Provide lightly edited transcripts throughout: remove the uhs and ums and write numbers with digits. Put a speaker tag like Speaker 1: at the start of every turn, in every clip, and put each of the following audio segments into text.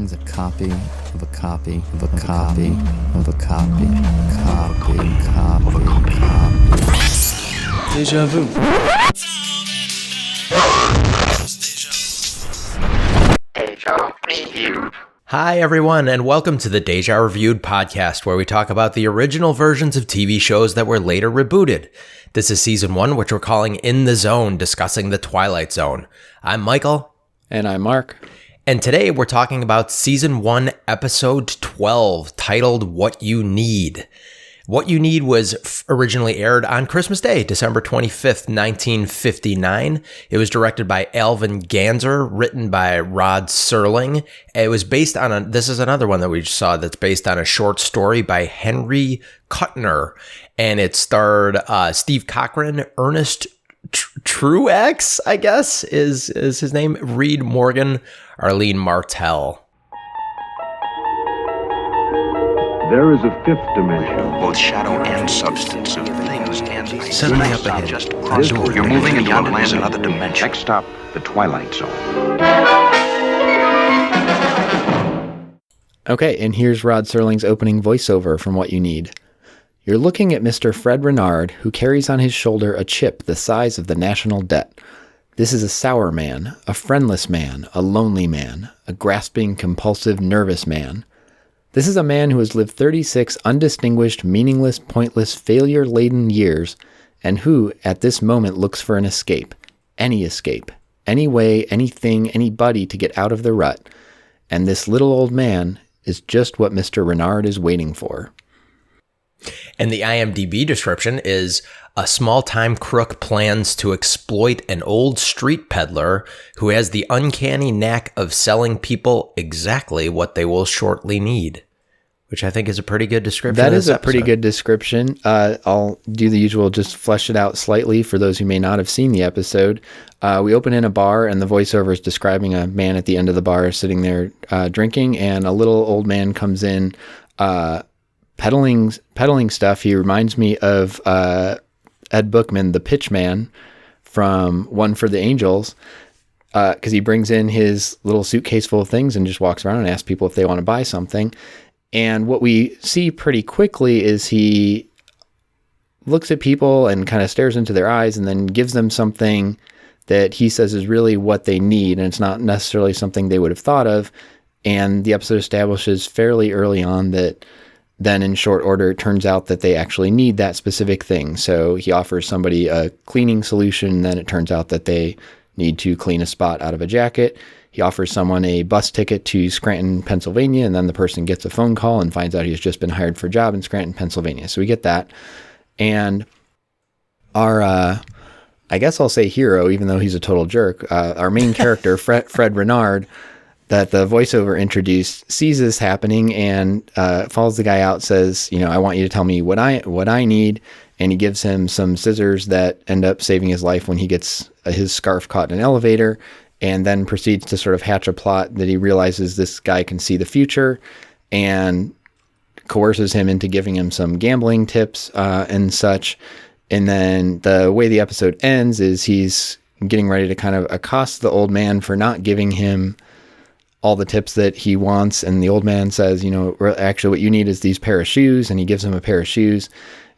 Speaker 1: Everything's a copy of a copy of a copy of a copy, copy. Deja vu.
Speaker 2: Hi, everyone, and welcome to the Deja Reviewed podcast, where we talk about the original versions of TV shows that were later rebooted. This is season 1, which we're calling In the Zone, discussing the Twilight Zone. I'm Michael.
Speaker 3: And I'm Mark.
Speaker 2: And today we're talking about season 1, episode 12, titled What You Need. What You Need was originally aired on Christmas Day, December 25th, 1959. It was directed by Alvin Ganzer, written by Rod Serling. It was based on this is another one that we just saw that's based on a short story by Henry Kuttner. And it starred Steve Cochran, Ernest Truex, I guess, is his name, Reed Morgan, Arlene Martell.
Speaker 4: There is a fifth dimension.
Speaker 5: Both shadow and substance of things and
Speaker 2: Suddenly up ahead.
Speaker 5: Just cross over. You're moving into another dimension.
Speaker 4: Next stop, the Twilight Zone.
Speaker 3: Okay, and here's Rod Serling's opening voiceover from What You Need. You're looking at Mr. Fred Renard, who carries on his shoulder a chip the size of the national debt. This is a sour man, a friendless man, a lonely man, a grasping, compulsive, nervous man. This is a man who has lived 36 undistinguished, meaningless, pointless, failure-laden years, and who, at this moment, looks for an escape. Any way, anything, anybody to get out of the rut. And this little old man is just what Mr. Renard is waiting for.
Speaker 2: And the IMDb description is, a small-time crook plans to exploit an old street peddler who has the uncanny knack of selling people exactly what they will shortly need. Which I think is a pretty good description.
Speaker 3: That is a pretty good description. I'll do the usual, just flesh it out slightly for those who may not have seen the episode. We open in a bar, and the voiceover is describing a man at the end of the bar sitting there drinking, and a little old man comes in peddling stuff. He reminds me of Ed Bookman, the pitch man from One for the Angels, because he brings in his little suitcase full of things and just walks around and asks people if they want to buy something. And what we see pretty quickly is he looks at people and kind of stares into their eyes and then gives them something that he says is really what they need, and it's not necessarily something they would have thought of. And the episode establishes fairly early on that then in short order, it turns out that they actually need that specific thing. So he offers somebody a cleaning solution, and then it turns out that they need to clean a spot out of a jacket. He offers someone a bus ticket to Scranton, Pennsylvania, and then the person gets a phone call and finds out he's just been hired for a job in Scranton, Pennsylvania. So we get that. And our, I guess I'll say hero, even though he's a total jerk, our main character, Fred Renard, that the voiceover introduced, sees this happening and follows the guy out, says, I want you to tell me what I need. And he gives him some scissors that end up saving his life when he gets his scarf caught in an elevator, and then proceeds to sort of hatch a plot that he realizes this guy can see the future and coerces him into giving him some gambling tips and such. And then the way the episode ends is he's getting ready to kind of accost the old man for not giving him all the tips that he wants. And the old man says, actually what you need is these pair of shoes. And he gives him a pair of shoes,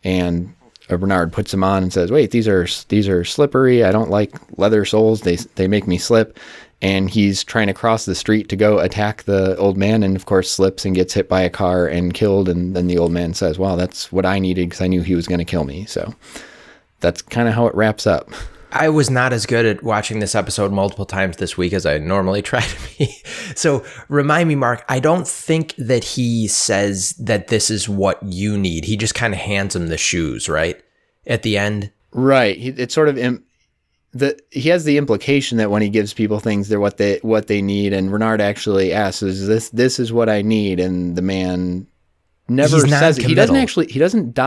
Speaker 3: and Bernard puts them on and says, wait, these are slippery. I don't like leather soles. They make me slip. And he's trying to cross the street to go attack the old man, and of course slips and gets hit by a car and killed. And then the old man says, well, that's what I needed because I knew he was going to kill me. So that's kind of how it wraps up.
Speaker 2: I was not as good at watching this episode multiple times this week as I normally try to be. So remind me, Mark, I don't think that he says that this is what you need. He just kind of hands him the shoes, right? At the end. Right.
Speaker 3: It's sort of he has the implication that when he gives people things, they're what they need. And Renard actually asks, "Is this is what I need?" And the man never says it. He doesn't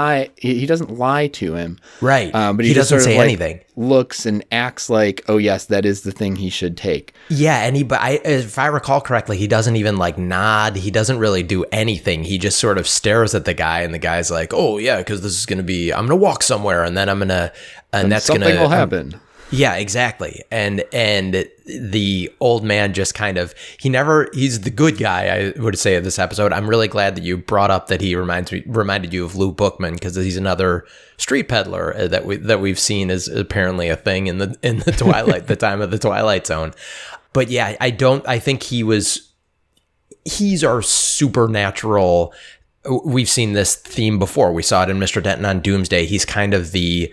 Speaker 3: lie to him.
Speaker 2: Right.
Speaker 3: But
Speaker 2: he doesn't say anything.
Speaker 3: Looks and acts like, oh yes, that is the thing he should take.
Speaker 2: Yeah. And if I recall correctly, he doesn't even nod. He doesn't really do anything. He just sort of stares at the guy, and the guy's like, oh yeah, because this is going to be, I'm going to walk somewhere, and then I'm going to, and that's going to,
Speaker 3: something will happen.
Speaker 2: Yeah, exactly. And the old man just kind of, he's the good guy, I would say, of this episode. I'm really glad that you brought up that he reminded you of Lou Bookman, because he's another street peddler that we've seen is apparently a thing in the Twilight, the time of the Twilight Zone. But yeah, I think he's our supernatural. We've seen this theme before. We saw it in Mr. Denton on Doomsday. He's kind of the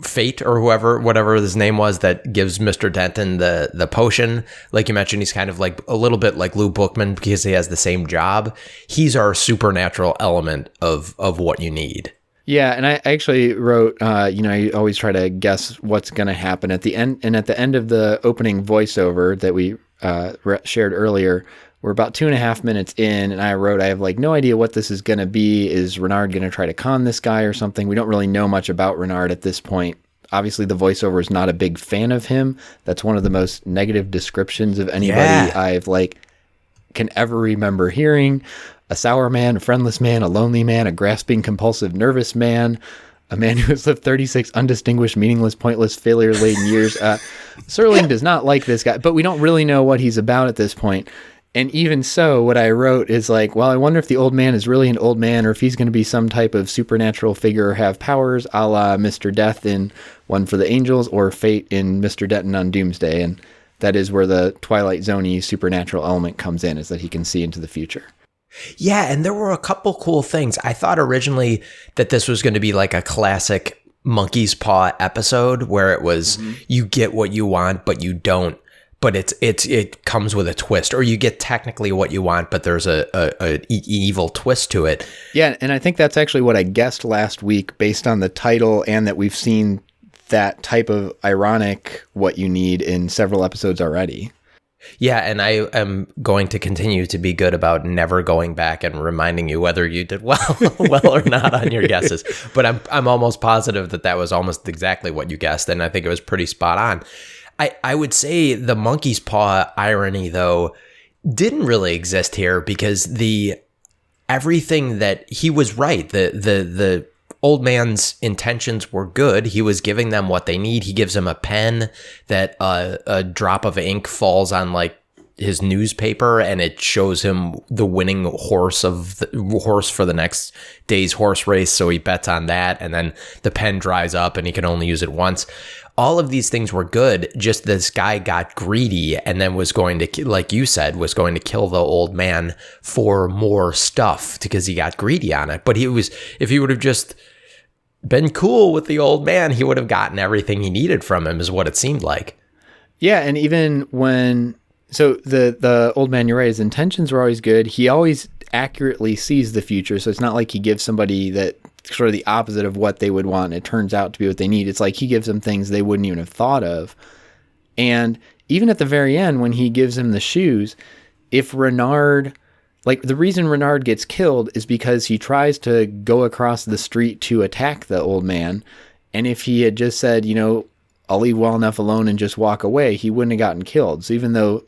Speaker 2: Fate or whatever his name was that gives Mr. Denton the potion. Like you mentioned, he's kind of like a little bit like Lou Bookman because he has the same job. He's our supernatural element of what you need.
Speaker 3: Yeah, and I actually wrote, I always try to guess what's going to happen at the end. And at the end of the opening voiceover that we shared earlier, we're about 2.5 minutes in, and I wrote, I have like no idea what this is going to be. Is Renard going to try to con this guy or something? We don't really know much about Renard at this point. Obviously, the voiceover is not a big fan of him. That's one of the most negative descriptions of anybody I've can ever remember hearing. A sour man, a friendless man, a lonely man, a grasping, compulsive, nervous man, a man who has lived 36 undistinguished, meaningless, pointless, failure-laden years. Serling does not like this guy, but we don't really know what he's about at this point. And even so, what I wrote is like, well, I wonder if the old man is really an old man or if he's going to be some type of supernatural figure or have powers a la Mr. Death in One for the Angels or Fate in Mr. Denton on Doomsday. And that is where the Twilight Zone-y supernatural element comes in, is that he can see into the future.
Speaker 2: Yeah, and there were a couple cool things. I thought originally that this was going to be like a classic Monkey's Paw episode where it was you get what you want, but you don't. But it comes with a twist, or you get technically what you want, but there's a evil twist to it.
Speaker 3: Yeah, and I think that's actually what I guessed last week based on the title, and that we've seen that type of ironic what you need in several episodes already.
Speaker 2: Yeah, and I am going to continue to be good about never going back and reminding you whether you did well or not on your guesses. But I'm almost positive that was almost exactly what you guessed, and I think it was pretty spot on. I would say the monkey's paw irony, though, didn't really exist here because everything that he was right. The old man's intentions were good. He was giving them what they need. He gives them a pen that a drop of ink falls on like his newspaper, and it shows him the winning horse for the next day's horse race. So he bets on that, and then the pen dries up, and he can only use it once. All of these things were good. Just this guy got greedy and then was going to, like you said, was going to kill the old man for more stuff because he got greedy on it. But if he would have just been cool with the old man, he would have gotten everything he needed from him, is what it seemed like.
Speaker 3: Yeah, and even so the old man, you're right, his intentions were always good. He always accurately sees the future, so it's not like he gives somebody that sort of the opposite of what they would want, and it turns out to be what they need. It's like he gives them things they wouldn't even have thought of. And even at the very end, when he gives him the shoes, if Renard, like the reason Renard gets killed is because he tries to go across the street to attack the old man. And if he had just said, I'll leave well enough alone and just walk away, he wouldn't have gotten killed. So even though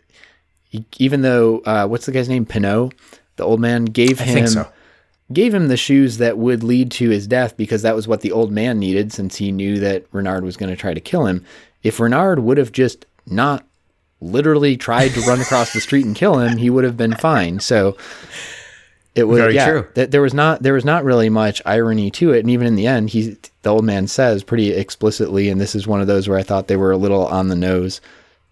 Speaker 3: what's the guy's name? Pinot, the old man gave him the shoes that would lead to his death because that was what the old man needed, since he knew that Renard was going to try to kill him. If Renard would have just not literally tried to run across the street and kill him, he would have been fine. So it was
Speaker 2: very true.
Speaker 3: There was not really much irony to it. And even in the end, the old man says pretty explicitly, and this is one of those where I thought they were a little on the nose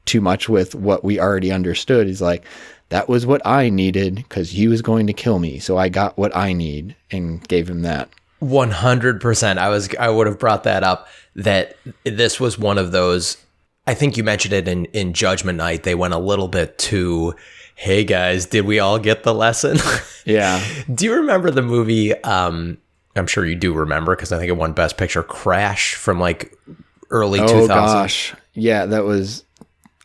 Speaker 3: too much with what we already understood. He's like, that was what I needed because he was going to kill me. So I got what I need and gave him that.
Speaker 2: 100%. I would have brought that up, that this was one of those. I think you mentioned it in Judgment Night. They went a little bit too, hey guys, did we all get the lesson?
Speaker 3: Yeah. Do
Speaker 2: you remember the movie? I'm sure you do remember because I think it won Best Picture, Crash, from like early 2000s. Oh
Speaker 3: gosh. Yeah,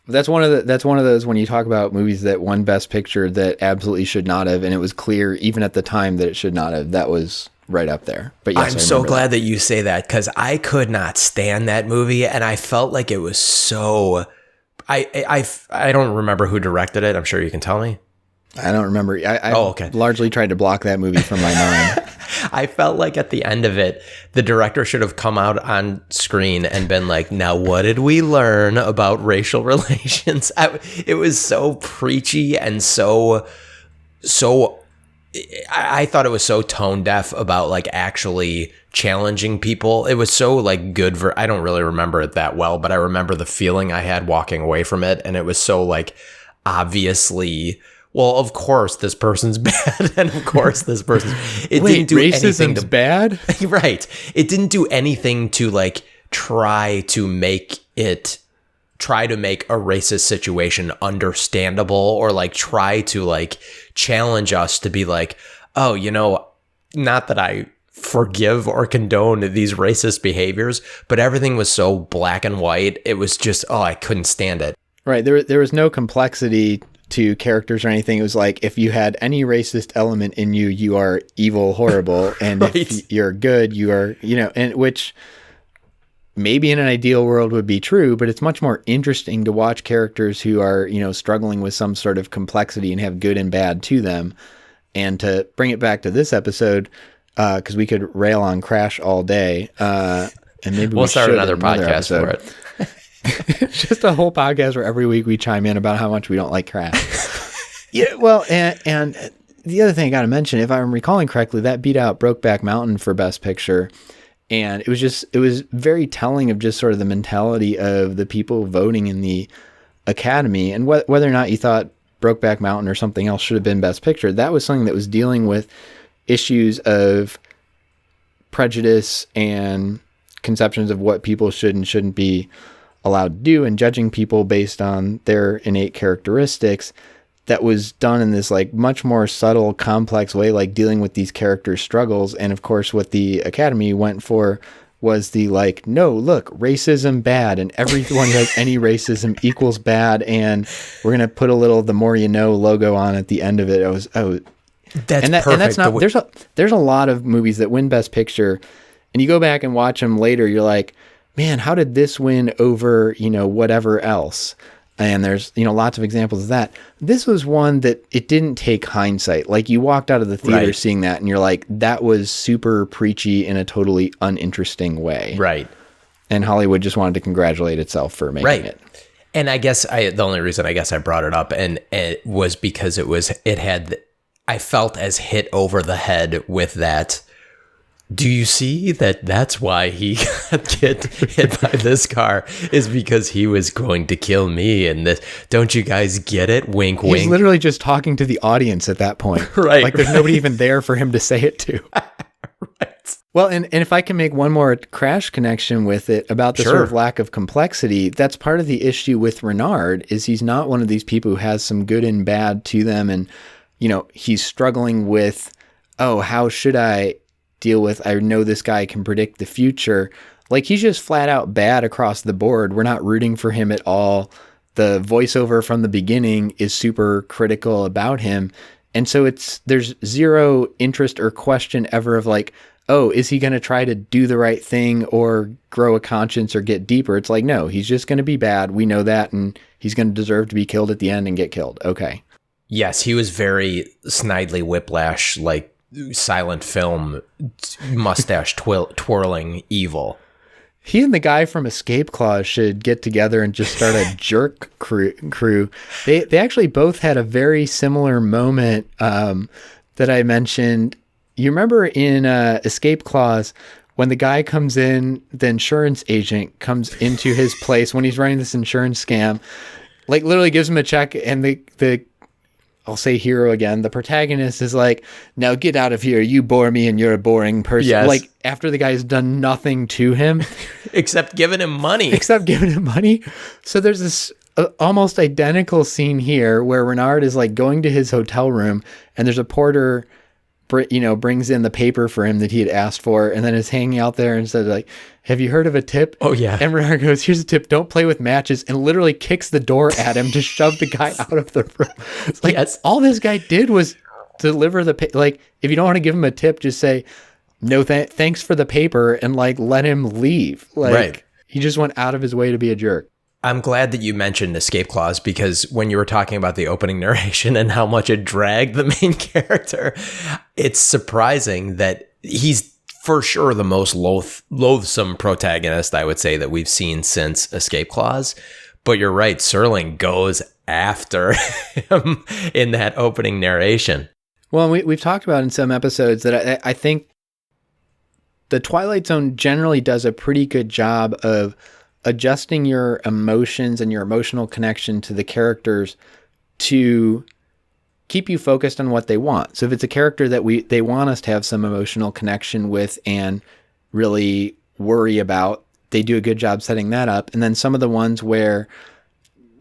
Speaker 3: that's one of those when you talk about movies that won Best Picture that absolutely should not have, and it was clear even at the time that it should not have. That was right up there. But yes,
Speaker 2: I'm so glad that you say that because I could not stand that movie, and I felt like it was so. I don't remember who directed it. I'm sure you can tell me.
Speaker 3: I don't remember. I largely tried to block that movie from my mind.
Speaker 2: I felt like at the end of it, the director should have come out on screen and been like, now what did we learn about racial relations? It was so preachy and so I thought it was so tone deaf about like actually challenging people. It was so like good for, I don't really remember it that well, but I remember the feeling I had walking away from it. And it was so like obviously, well, of course this person's bad. And of course this person's, it didn't do anything to
Speaker 3: bad.
Speaker 2: Right. It didn't do anything to like try to make a racist situation understandable or like try to like challenge us to be like, oh, you know, not that I forgive or condone these racist behaviors, but everything was so black and white. It was just, oh, I couldn't stand it.
Speaker 3: Right. There was no complexity to characters or anything. It was like, if you had any racist element in you, you are evil, horrible. And
Speaker 2: Right.
Speaker 3: if you're good, you are, you know, and which maybe in an ideal world would be true, but it's much more interesting to watch characters who are, you know, struggling with some sort of complexity and have good and bad to them. And to bring it back to this episode, because we could rail on Crash all day, and maybe
Speaker 2: We'll start
Speaker 3: should
Speaker 2: another
Speaker 3: in
Speaker 2: podcast for
Speaker 3: episode.
Speaker 2: it.
Speaker 3: Just a whole podcast where every week we chime in about how much we don't like Crash. Yeah, well, and the other thing I got to mention, if I'm recalling correctly, that beat out Brokeback Mountain for Best Picture. And it was very telling of just sort of the mentality of the people voting in the Academy, and whether or not you thought Brokeback Mountain or something else should have been Best Picture. That was something that was dealing with issues of prejudice and conceptions of what people should and shouldn't be allowed to do, and judging people based on their innate characteristics. That was done in this like much more subtle, complex way, like dealing with these characters' struggles. And of course, what the Academy went for was the like, no, look, racism bad, and everyone who has any racism equals bad, and we're gonna put a little "the more you know" logo on at the end of it.
Speaker 2: That's
Speaker 3: and
Speaker 2: perfect.
Speaker 3: that's not. There's a lot of movies that win Best Picture, and you go back and watch them later, you're like, man, how did this win over, you know, whatever else? And there's, you know, lots of examples of that. This was one that it didn't take hindsight. Like, you walked out of the theater
Speaker 2: Right.
Speaker 3: seeing that and you're like, that was super preachy in a totally uninteresting way.
Speaker 2: Right.
Speaker 3: And Hollywood just wanted to congratulate itself for making it.
Speaker 2: And I guess the only reason I brought it up and it was because I felt as hit over the head with that. Do you see that's why he got hit by this car is because he was going to kill me and this. Don't you guys get it? Wink, wink.
Speaker 3: He's literally just talking to the audience at that point.
Speaker 2: Right,
Speaker 3: Like there's nobody even there for him to say it to.
Speaker 2: Right.
Speaker 3: Well, and if I can make one more Crash connection with it about the sort of lack of complexity, that's part of the issue with Renard is he's not one of these people who has some good and bad to them. And, you know, he's struggling with, oh, how should I deal with, I know this guy can predict the future. Like, he's just flat out bad across the board. We're not rooting for him at all. The voiceover from the beginning is super critical about him. And so there's zero interest or question ever of like, oh, is he going to try to do the right thing or grow a conscience or get deeper? It's like, no, he's just going to be bad. We know that. And he's going to deserve to be killed at the end and get killed. Okay.
Speaker 2: Yes, he was very Snidely Whiplash, like silent film, mustache twirling evil.
Speaker 3: He and the guy from Escape Clause should get together and just start a jerk crew. They actually both had a very similar moment that I mentioned. You remember in Escape Clause when the guy comes in, the insurance agent comes into his place when he's running this insurance scam, like literally gives him a check, and the I'll say hero again, the protagonist is like, now get out of here, you bore me and you're a boring person.
Speaker 2: Yes.
Speaker 3: Like, after the guy's done nothing to him.
Speaker 2: Except giving him money.
Speaker 3: So there's this almost identical scene here where Renard is like going to his hotel room and there's a porter, you know, brings in the paper for him that he had asked for and then is hanging out there and said like, have you heard of a tip?
Speaker 2: Oh, yeah.
Speaker 3: And Renard goes, here's a tip. Don't play with matches, and literally kicks the door at him to shove the guy out of the room. It's like, all this guy did was deliver like, if you don't want to give him a tip, just say, no, thanks for the paper, and like, let him leave. Like,
Speaker 2: right.
Speaker 3: He just went out of his way to be a jerk.
Speaker 2: I'm glad that you mentioned Escape Clause because when you were talking about the opening narration and how much it dragged the main character, it's surprising that he's for sure the most loathsome protagonist, I would say, that we've seen since Escape Clause. But you're right, Serling goes after him in that opening narration.
Speaker 3: Well, we've talked about in some episodes that I think the Twilight Zone generally does a pretty good job of adjusting your emotions and your emotional connection to the characters to keep you focused on what they want. So if it's a character that they want us to have some emotional connection with and really worry about, they do a good job setting that up. And then some of the ones where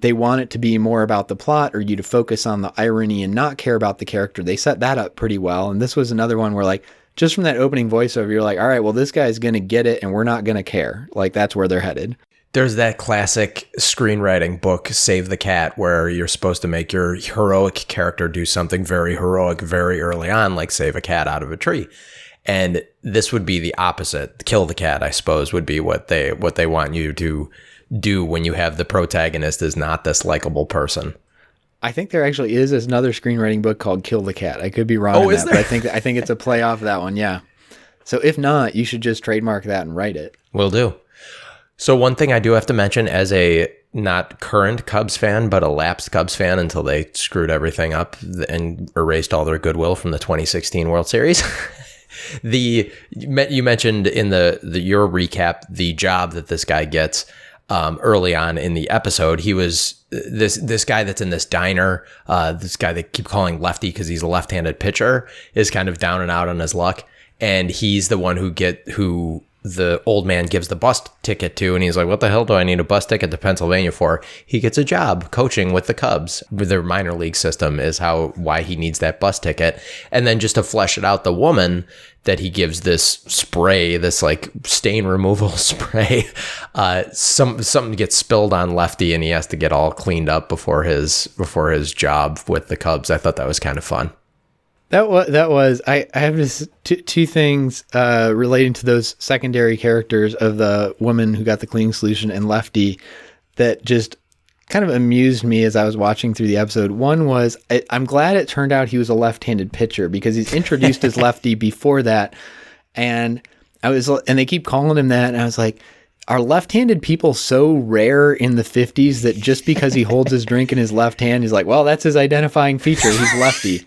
Speaker 3: they want it to be more about the plot or you to focus on the irony and not care about the character, they set that up pretty well. And this was another one where, like, just from that opening voiceover, you're like, all right, well, this guy's going to get it and we're not going to care. Like, that's where they're headed.
Speaker 2: There's that classic screenwriting book, Save the Cat, where you're supposed to make your heroic character do something very heroic very early on, like save a cat out of a tree. And this would be the opposite. Kill the cat, I suppose, would be what they want you to do when you have the protagonist is not this likable person.
Speaker 3: I think there actually is another screenwriting book called Kill the Cat. I could be wrong on that, but I think it's a play off of that one, yeah. So if not, you should just trademark that and write it.
Speaker 2: Will do. So one thing I do have to mention as a not current Cubs fan, but a lapsed Cubs fan until they screwed everything up and erased all their goodwill from the 2016 World Series. You mentioned in your recap the job that this guy gets early on in the episode. He was this guy that's in this diner. This guy they keep calling Lefty because he's a left-handed pitcher is kind of down and out on his luck, and he's the one who the old man gives the bus ticket to, and he's like, what the hell do I need a bus ticket to Pennsylvania for? He gets a job coaching with the Cubs. With their minor league system is why he needs that bus ticket. And then just to flesh it out, the woman that he gives this spray, this like stain removal spray, something gets spilled on Lefty and he has to get all cleaned up before his job with the Cubs. I thought that was kind of fun.
Speaker 3: That was I have just two things relating to those secondary characters of the woman who got the cleaning solution and Lefty that just kind of amused me as I was watching through the episode. One was I'm glad it turned out he was a left-handed pitcher because he's introduced as Lefty before that, and they keep calling him that, and I was like, are left-handed people so rare in the 50s that just because he holds his drink in his left hand, he's like, well, that's his identifying feature, he's lefty.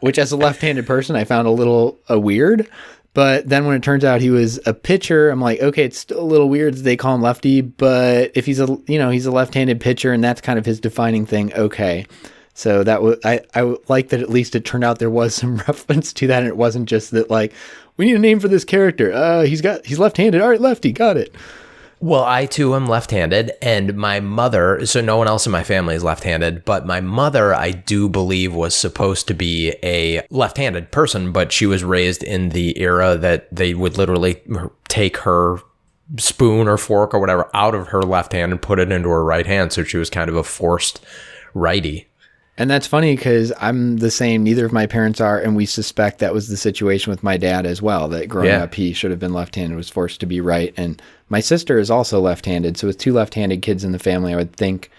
Speaker 3: Which as a left-handed person, I found a little weird. But then when it turns out he was a pitcher, I'm like, okay, it's still a little weird that they call him lefty. But if he's a left-handed pitcher and that's kind of his defining thing, okay. So that was I like that at least it turned out there was some reference to that, and it wasn't just that like we need a name for this character. He's left-handed. All right, lefty, got it.
Speaker 2: Well, I too am left-handed, and my mother, so no one else in my family is left-handed, but my mother, I do believe, was supposed to be a left-handed person, but she was raised in the era that they would literally take her spoon or fork or whatever out of her left hand and put it into her right hand, so she was kind of a forced righty.
Speaker 3: And that's funny because I'm the same. Neither of my parents are, and we suspect that was the situation with my dad as well, that growing up he should have been left-handed, was forced to be right. And my sister is also left-handed, so with two left-handed kids in the family, I would think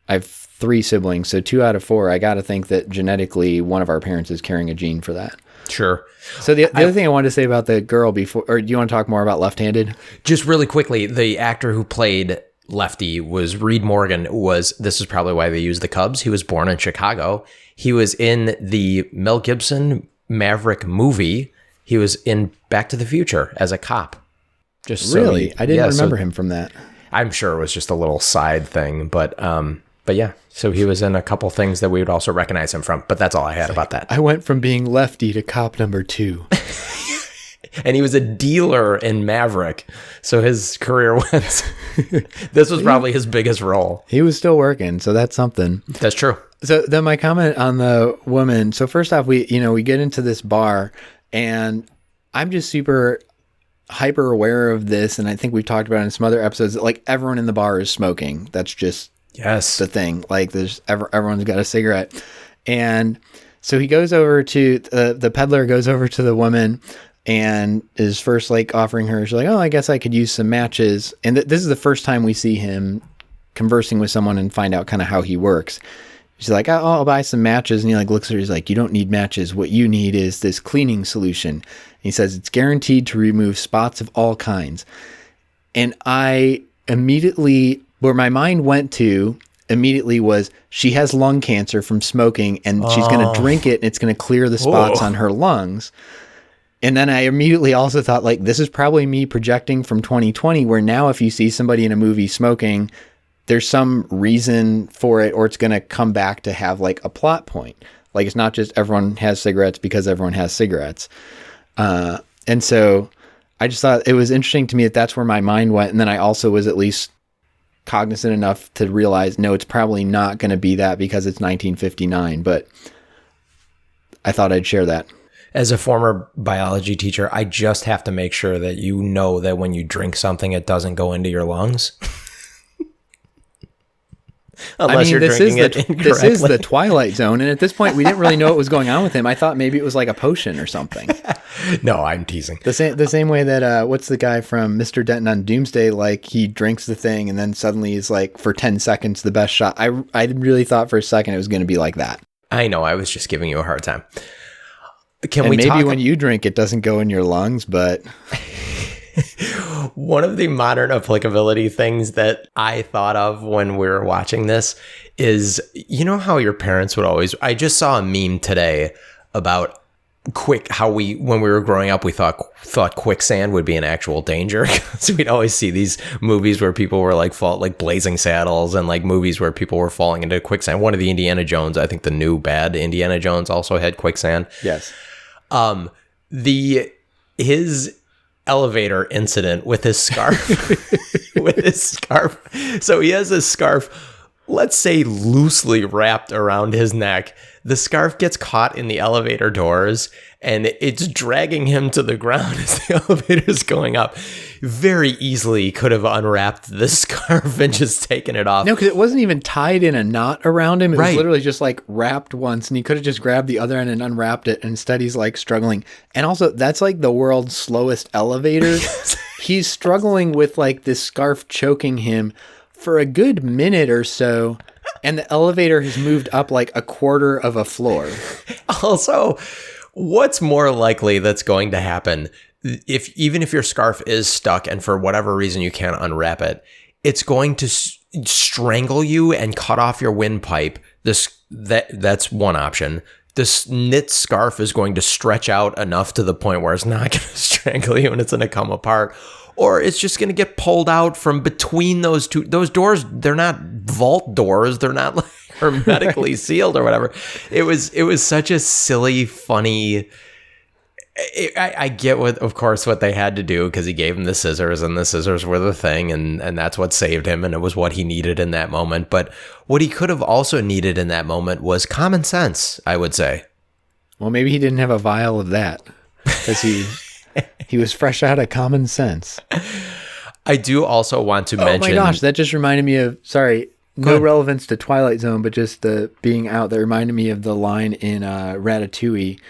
Speaker 3: I have 3 siblings, so 2 out of 4, I got to think that genetically one of our parents is carrying a gene for that.
Speaker 2: Sure.
Speaker 3: So the other thing I wanted to say about the girl before, or do you want to talk more about left-handed?
Speaker 2: Just really quickly, the actor who played Lefty was Reed Morgan. This is probably why they used the Cubs. He was born in Chicago. He was in the Mel Gibson Maverick movie. He was in Back to the Future as a cop. Just
Speaker 3: really? I didn't remember him from that.
Speaker 2: I'm sure it was just a little side thing, but yeah. So he was in a couple things that we would also recognize him from, but that's all I had about that.
Speaker 3: I went from being Lefty to cop number 2.
Speaker 2: And he was a dealer in Maverick, so his career went. This was probably his biggest role.
Speaker 3: He was still working, so that's something.
Speaker 2: That's true.
Speaker 3: So then my comment on the woman. So first off, we get into this bar, and I'm just super hyper aware of this, and I think we've talked about it in some other episodes. That, like, everyone in the bar is smoking. That's just the thing. Like, everyone's got a cigarette, and so he goes over to the peddler goes over to the woman. And is first like offering her, she's like, oh, I guess I could use some matches. And this is the first time we see him conversing with someone and find out kind of how he works. she's like, oh, I'll buy some matches. And he like looks at her, he's like, you don't need matches. What you need is this cleaning solution. And he says, it's guaranteed to remove spots of all kinds. And I immediately, where my mind went to immediately was, she has lung cancer from smoking and she's going to drink it and it's going to clear the spots on her lungs. And then I immediately also thought, like, this is probably me projecting from 2020, where now if you see somebody in a movie smoking, there's some reason for it, or it's going to come back to have like a plot point. Like, it's not just everyone has cigarettes because everyone has cigarettes. And so I just thought it was interesting to me that that's where my mind went. And then I also was at least cognizant enough to realize, no, it's probably not going to be that because it's 1959. But I thought I'd share that.
Speaker 2: As a former biology teacher, I just have to make sure that you know that when you drink something, it doesn't go into your lungs. Unless you're drinking it incorrectly.
Speaker 3: This is the Twilight Zone, and at this point, we didn't really know what was going on with him. I thought maybe it was like a potion or something.
Speaker 2: No, I'm teasing.
Speaker 3: The same way that what's the guy from Mr. Denton on Doomsday? Like, he drinks the thing, and then suddenly he's like, for 10 seconds, the best shot. I really thought for a second it was going to be like that.
Speaker 2: I know. I was just giving you a hard time.
Speaker 3: Maybe when you drink, it doesn't go in your lungs, but...
Speaker 2: One of the modern applicability things that I thought of when we were watching this is, you know how your parents would always... I just saw a meme today about when we were growing up, we thought quicksand would be an actual danger. So we'd always see these movies where people were like Blazing Saddles, and like movies where people were falling into quicksand. One of the Indiana Jones, I think the new bad Indiana Jones also had quicksand.
Speaker 3: Yes.
Speaker 2: His elevator incident with his scarf, So he has his scarf, let's say loosely wrapped around his neck. The scarf gets caught in the elevator doors and it's dragging him to the ground as the elevator is going up. Very easily could have unwrapped the scarf and just taken it off.
Speaker 3: No, because it wasn't even tied in a knot around him. It
Speaker 2: Right.
Speaker 3: was literally just like wrapped once, and he could have just grabbed the other end and unwrapped it. And instead, he's like struggling. And also, that's like the world's slowest elevator. He's struggling with like this scarf choking him for a good minute or so. And the elevator has moved up like a quarter of a floor.
Speaker 2: Also, what's more likely that's going to happen even if your scarf is stuck and for whatever reason you can't unwrap it, it's going to strangle you and cut off your windpipe. That's one option. This knit scarf is going to stretch out enough to the point where it's not going to strangle you and it's going to come apart. Or it's just going to get pulled out from between those doors. They're not vault doors. They're not like hermetically sealed or whatever. It was such a silly, funny. I get of course, what they had to do because he gave him the scissors and the scissors were the thing. And that's what saved him. And it was what he needed in that moment. But what he could have also needed in that moment was common sense, I would say.
Speaker 3: Well, maybe he didn't have a vial of that because he was fresh out of Common Sense.
Speaker 2: I do also want to mention...
Speaker 3: Oh my gosh, that just reminded me of... Sorry, no relevance to Twilight Zone, but just the being out. That reminded me of the line in Ratatouille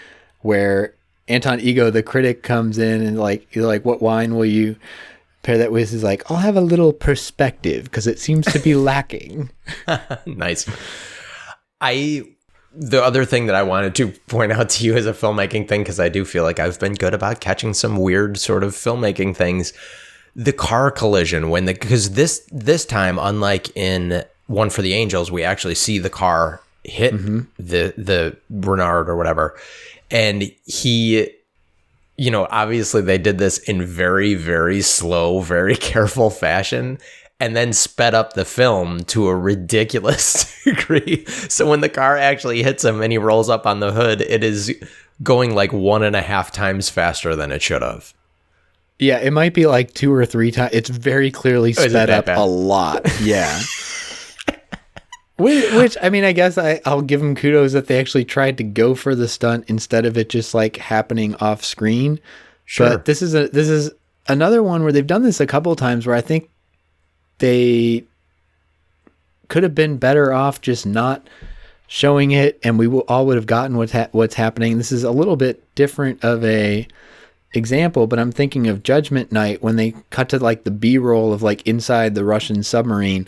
Speaker 3: where Anton Ego, the critic, comes in and he's like, what wine will you pair that with? He's like, I'll have a little perspective because it seems to be lacking.
Speaker 2: Nice. The other thing that I wanted to point out to you as a filmmaking thing, because I do feel like I've been good about catching some weird sort of filmmaking things, the car collision because this time, unlike in One for the Angels, we actually see the car hit the Renard or whatever, and he, obviously they did this in very, very slow, very careful fashion. And then sped up the film to a ridiculous degree. So when the car actually hits him and he rolls up on the hood, it is going like 1.5 times faster than it should have.
Speaker 3: Yeah, it might be like 2 or 3 times. It's very clearly sped up a lot. Yeah. Which, I mean, I guess I'll give them kudos that they actually tried to go for the stunt instead of it just like happening off screen. Sure. But this is another one where they've done this a couple of times where I think they could have been better off just not showing it, and we all would have gotten what's happening. This is a little bit different of a example, but I'm thinking of Judgment Night when they cut to like the B-roll of like inside the Russian submarine,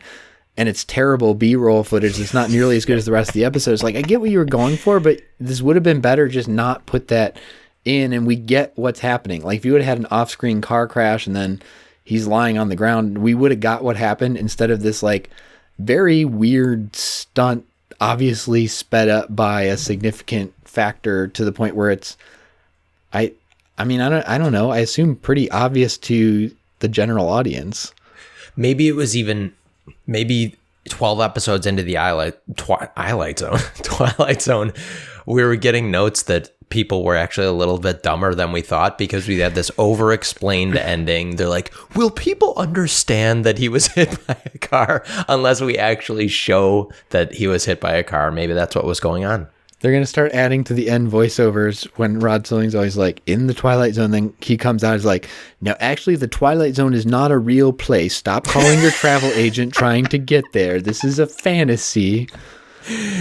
Speaker 3: and it's terrible B-roll footage. It's not nearly as good as the rest of the episodes. Like, I get what you were going for, but this would have been better just not put that in, and we get what's happening. Like, if you would have had an off-screen car crash and then he's lying on the ground, we would have got what happened instead of this like very weird stunt, obviously sped up by a significant factor to the point where it's, I don't know. I assume pretty obvious to the general audience.
Speaker 2: Maybe it was even 12 episodes into the Twilight Zone, we were getting notes that people were actually a little bit dumber than we thought because we had this over-explained ending. They're like, will people understand that he was hit by a car unless we actually show that he was hit by a car? Maybe that's what was going on.
Speaker 3: They're going to start adding to the end voiceovers when Rod Serling's always like, in the Twilight Zone. Then he comes out, he's like, no, actually, the Twilight Zone is not a real place. Stop calling your travel agent trying to get there. This is a fantasy.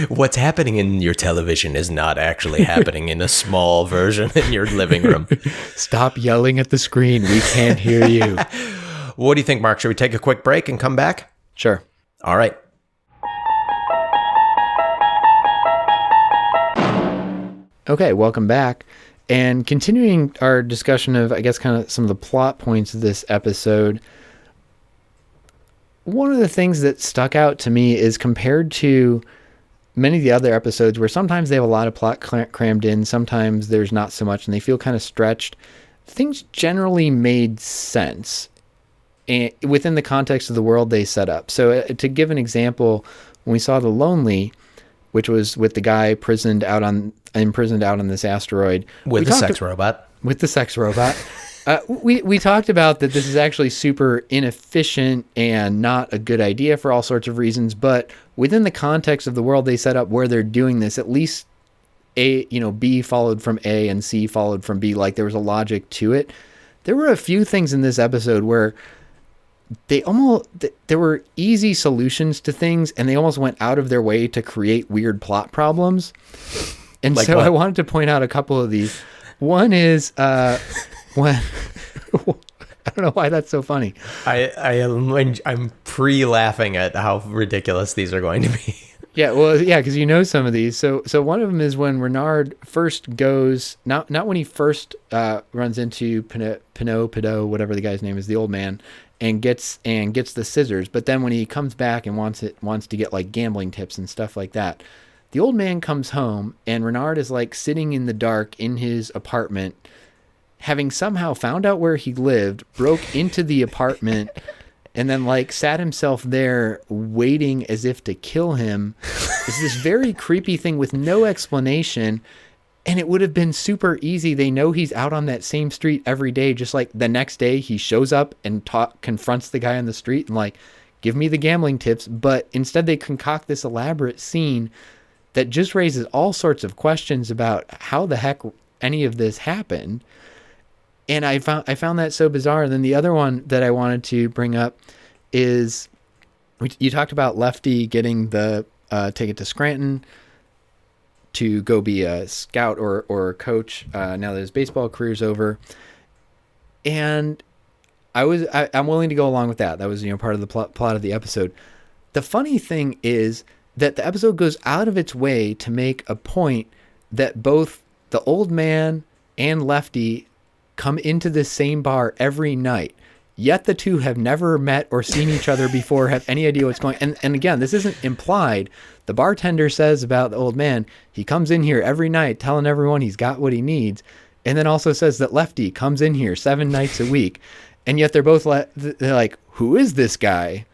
Speaker 2: What's happening in your television is not actually happening in a small version in your living room.
Speaker 3: Stop yelling at the screen. We can't hear you.
Speaker 2: What do you think, Mark? Should we take a quick break and come back?
Speaker 3: Sure.
Speaker 2: All right.
Speaker 3: Okay, welcome back. And continuing our discussion of, I guess, kind of some of the plot points of this episode, one of the things that stuck out to me is compared to many of the other episodes where sometimes they have a lot of plot crammed in, sometimes there's not so much, and they feel kind of stretched, things generally made sense within the context of the world they set up. So to give an example, when we saw The Lonely, which was with the guy imprisoned out on this asteroid.
Speaker 2: With the sex robot.
Speaker 3: With the sex robot. We talked about that this is actually super inefficient and not a good idea for all sorts of reasons, but within the context of the world they set up where they're doing this, at least B followed from A and C followed from B, like there was a logic to it. There were a few things in this episode where there were easy solutions to things, and they almost went out of their way to create weird plot problems. And like so what? I wanted to point out a couple of these. One is when I don't know why that's so funny.
Speaker 2: I'm pre-laughing at how ridiculous these are going to be.
Speaker 3: Yeah, well, yeah, because you know some of these. So one of them is when Renard first goes, not when he first runs into Pinot, whatever the guy's name is, the old man, and gets the scissors. But then when he comes back and wants to get like gambling tips and stuff like that, the old man comes home and Renard is like sitting in the dark in his apartment, having somehow found out where he lived, broke into the apartment, and then like sat himself there waiting as if to kill him. It's this very creepy thing with no explanation. And it would have been super easy. They know he's out on that same street every day. Just like the next day he shows up and confronts the guy on the street and like, give me the gambling tips. But instead they concoct this elaborate scene that just raises all sorts of questions about how the heck any of this happened. And I found that so bizarre. And then the other one that I wanted to bring up is you talked about Lefty getting the ticket to Scranton to go be a scout or a coach now that his baseball career's over. And I'm willing to go along with that. That was part of the plot of the episode. The funny thing is that the episode goes out of its way to make a point that both the old man and Lefty come into this same bar every night, yet the two have never met or seen each other before, have any idea what's going on. And again, this isn't implied. The bartender says about the old man, he comes in here every night telling everyone he's got what he needs, and then also says that Lefty comes in here 7 nights a week, and yet they're both they're like, who is this guy?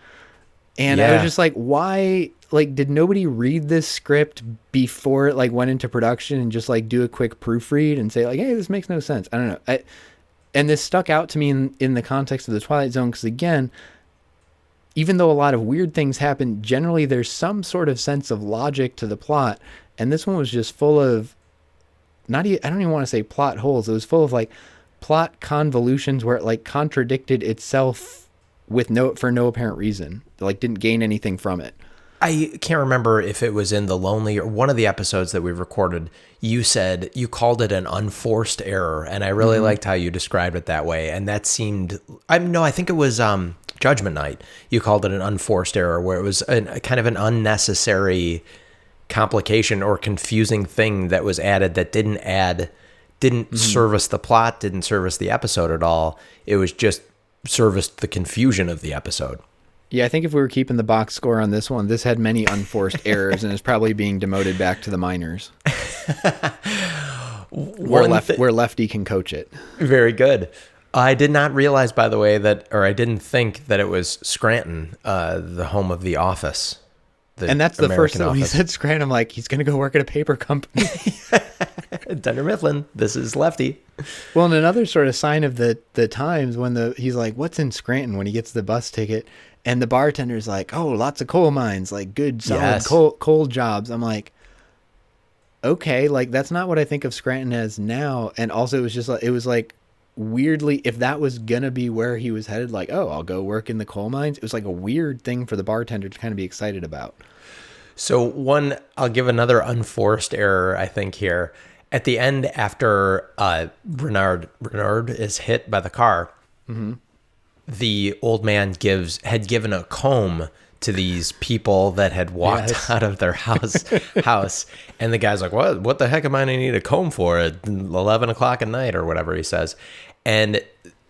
Speaker 3: And I was just like, why? Like, did nobody read this script before it like went into production and just like do a quick proofread and say like, hey, this makes no sense? I don't know. And this stuck out to me in the context of the Twilight Zone because, again, even though a lot of weird things happen, generally there's some sort of sense of logic to the plot. And this one was just full of I don't even want to say plot holes. It was full of like plot convolutions where it like contradicted itself for no apparent reason. It, like, didn't gain anything from it.
Speaker 2: I can't remember if it was in The Lonely or one of the episodes that we recorded. You said you called it an unforced error, and I really liked how you described it that way. And that seemed, I think it was Judgment Night. You called it an unforced error, where it was a kind of an unnecessary complication or confusing thing that was added that didn't service the plot, didn't service the episode at all. It was just serviced the confusion of the episode.
Speaker 3: Yeah, I think if we were keeping the box score on this one, this had many unforced errors and is probably being demoted back to the minors. Where Lefty can coach it.
Speaker 2: Very good. I did not realize, by the way, I didn't think that it was Scranton, the home of The Office.
Speaker 3: And that's the first thing when he
Speaker 2: Office.
Speaker 3: said Scranton, I'm like, he's going to go work at a paper company.
Speaker 2: Dunder Mifflin, this is Lefty.
Speaker 3: Well, and another sort of sign of the times when he's like, what's in Scranton when he gets the bus ticket? And the bartender's like, oh, lots of coal mines, like good, solid
Speaker 2: Yes.
Speaker 3: coal jobs. I'm like, okay, like that's not what I think of Scranton as now. And also it was like weirdly, if that was going to be where he was headed, like, oh, I'll go work in the coal mines. It was like a weird thing for the bartender to kind of be excited about.
Speaker 2: So I'll give another unforced error, I think, here. At the end, after Renard is hit by the car, the old man had given a comb to these people that had walked out of their house, and the guy's like, what the heck am I going to need a comb for at 11 o'clock at night or whatever he says? And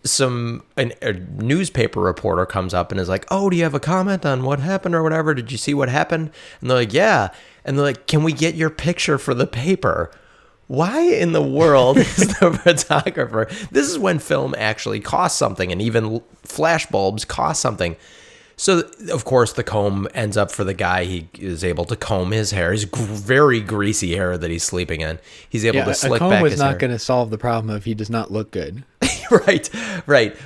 Speaker 2: a newspaper reporter comes up and is like, oh, do you have a comment on what happened or whatever? Did you see what happened? And they're like, yeah. And they're like, can we get your picture for the paper? Why in the world is the photographer? This is when film actually costs something, and even flash bulbs cost something. So, of course, the comb ends up for the guy. He is able to comb his hair. His very greasy hair that he's sleeping in. He's able to slick back his hair.
Speaker 3: A comb was not going to solve the problem if he does not look good.
Speaker 2: Right.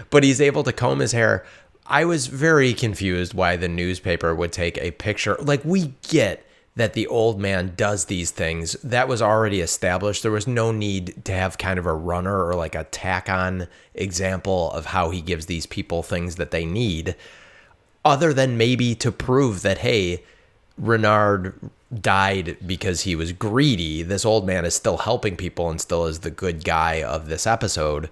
Speaker 2: But he's able to comb his hair. I was very confused why the newspaper would take a picture. Like, we get that the old man does these things. That was already established. There was no need to have kind of a runner or like a tack-on example of how he gives these people things that they need, other than maybe to prove that, hey, Renard died because he was greedy. This old man is still helping people and still is the good guy of this episode.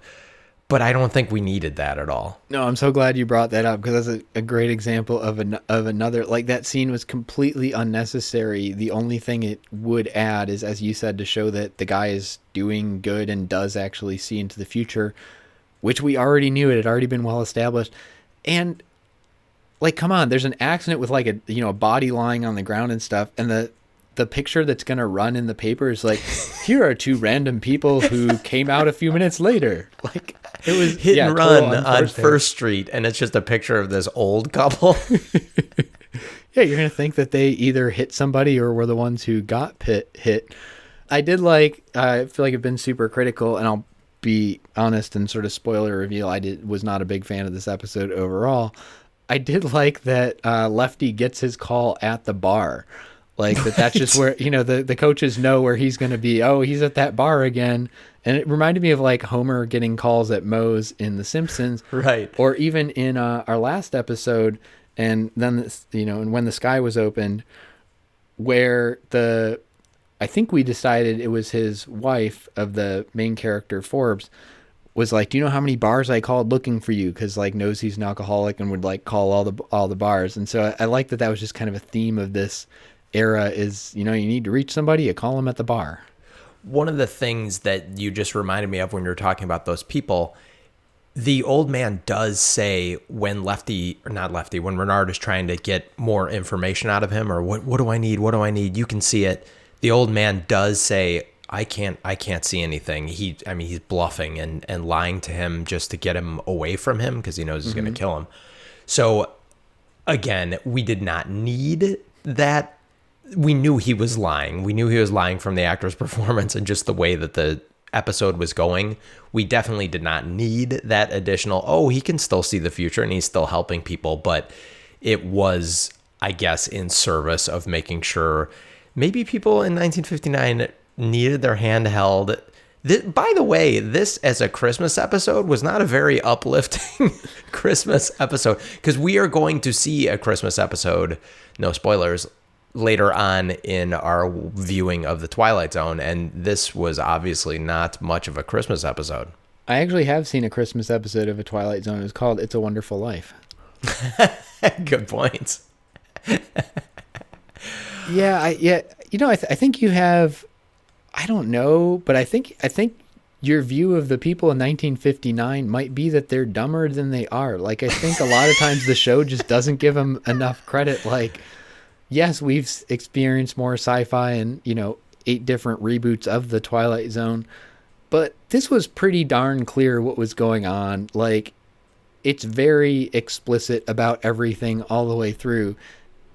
Speaker 2: But I don't think we needed that at all.
Speaker 3: No, I'm so glad you brought that up, because that's a great example of another, like, that scene was completely unnecessary. The only thing it would add is, as you said, to show that the guy is doing good and does actually see into the future, which we already knew. It had already been well established. And, like, come on, there's an accident with, like, a body lying on the ground and stuff, and the picture that's going to run in the paper is like, here are two random people who came out a few minutes later. Like, it was
Speaker 2: hit and run on First Street, and it's just a picture of this old couple.
Speaker 3: Yeah, you're going to think that they either hit somebody or were the ones who got hit. I did like, I feel like I've been super critical, and I'll be honest and sort of spoiler reveal, was not a big fan of this episode overall. I did like that Lefty gets his call at the bar. Like, that's just where, the coaches know where he's going to be. Oh, he's at that bar again. And it reminded me of, like, Homer getting calls at Moe's in The Simpsons.
Speaker 2: Right.
Speaker 3: Or even in our last episode, and then, and When the Sky Was Opened, where I think we decided it was his wife of the main character, Forbes, was like, do you know how many bars I called looking for you? Because, like, knows he's an alcoholic and would, like, call all the bars. And so I like that was just kind of a theme of this era is, you need to reach somebody, you call them at the bar.
Speaker 2: One of the things that you just reminded me of when you were talking about those people, the old man does say when when Renard is trying to get more information out of him, or what do I need? You can see it. The old man does say, I can't see anything. He's bluffing and lying to him just to get him away from him because he knows he's going to kill him. So again, we did not need that. We knew he was lying. We knew he was lying from the actor's performance and just the way that the episode was going. We definitely did not need that additional, he can still see the future and he's still helping people. But it was, I guess, in service of making sure maybe people in 1959 needed their hand held. By the way, this as a Christmas episode was not a very uplifting Christmas episode, because we are going to see a Christmas episode, no spoilers, later on in our viewing of The Twilight Zone, and this was obviously not much of a Christmas episode.
Speaker 3: I actually have seen a Christmas episode of A Twilight Zone. It was called It's a Wonderful Life.
Speaker 2: Good points.
Speaker 3: Yeah, I think you have, I don't know, but I think your view of the people in 1959 might be that they're dumber than they are. Like, I think a lot of times the show just doesn't give them enough credit. Like, yes, we've experienced more sci-fi and, 8 different reboots of the Twilight Zone, but this was pretty darn clear what was going on. Like, it's very explicit about everything all the way through.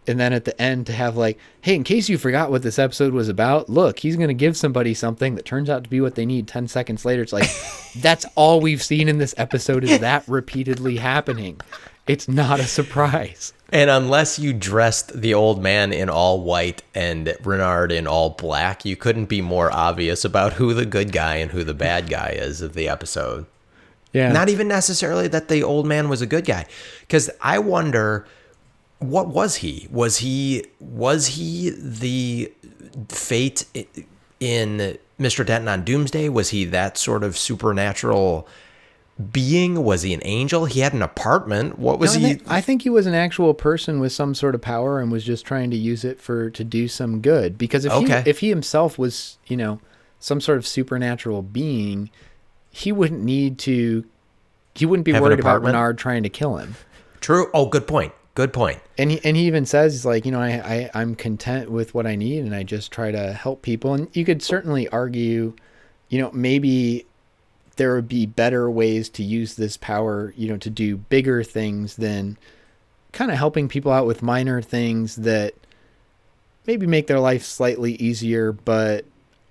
Speaker 3: And then at the end to have like, hey, in case you forgot what this episode was about, look, he's going to give somebody something that turns out to be what they need 10 seconds later. It's like, that's all we've seen in this episode is that repeatedly happening. It's not a surprise.
Speaker 2: And unless you dressed the old man in all white and Renard in all black, you couldn't be more obvious about who the good guy and who the bad guy is of the episode.
Speaker 3: Yeah.
Speaker 2: Not even necessarily that the old man was a good guy. Because I wonder, what was he? Was he the fate in Mr. Denton on Doomsday? Was he that sort of supernatural being? Was he an angel? He had an apartment. What was he?
Speaker 3: I think he was an actual person with some sort of power and was just trying to use it to do some good. Because if he himself was, some sort of supernatural being, he wouldn't be worried about Renard trying to kill him.
Speaker 2: True. Oh, good point. Good point.
Speaker 3: And he even says, he's like, I'm content with what I need and I just try to help people. And you could certainly argue, maybe there would be better ways to use this power, to do bigger things than kind of helping people out with minor things that maybe make their life slightly easier, but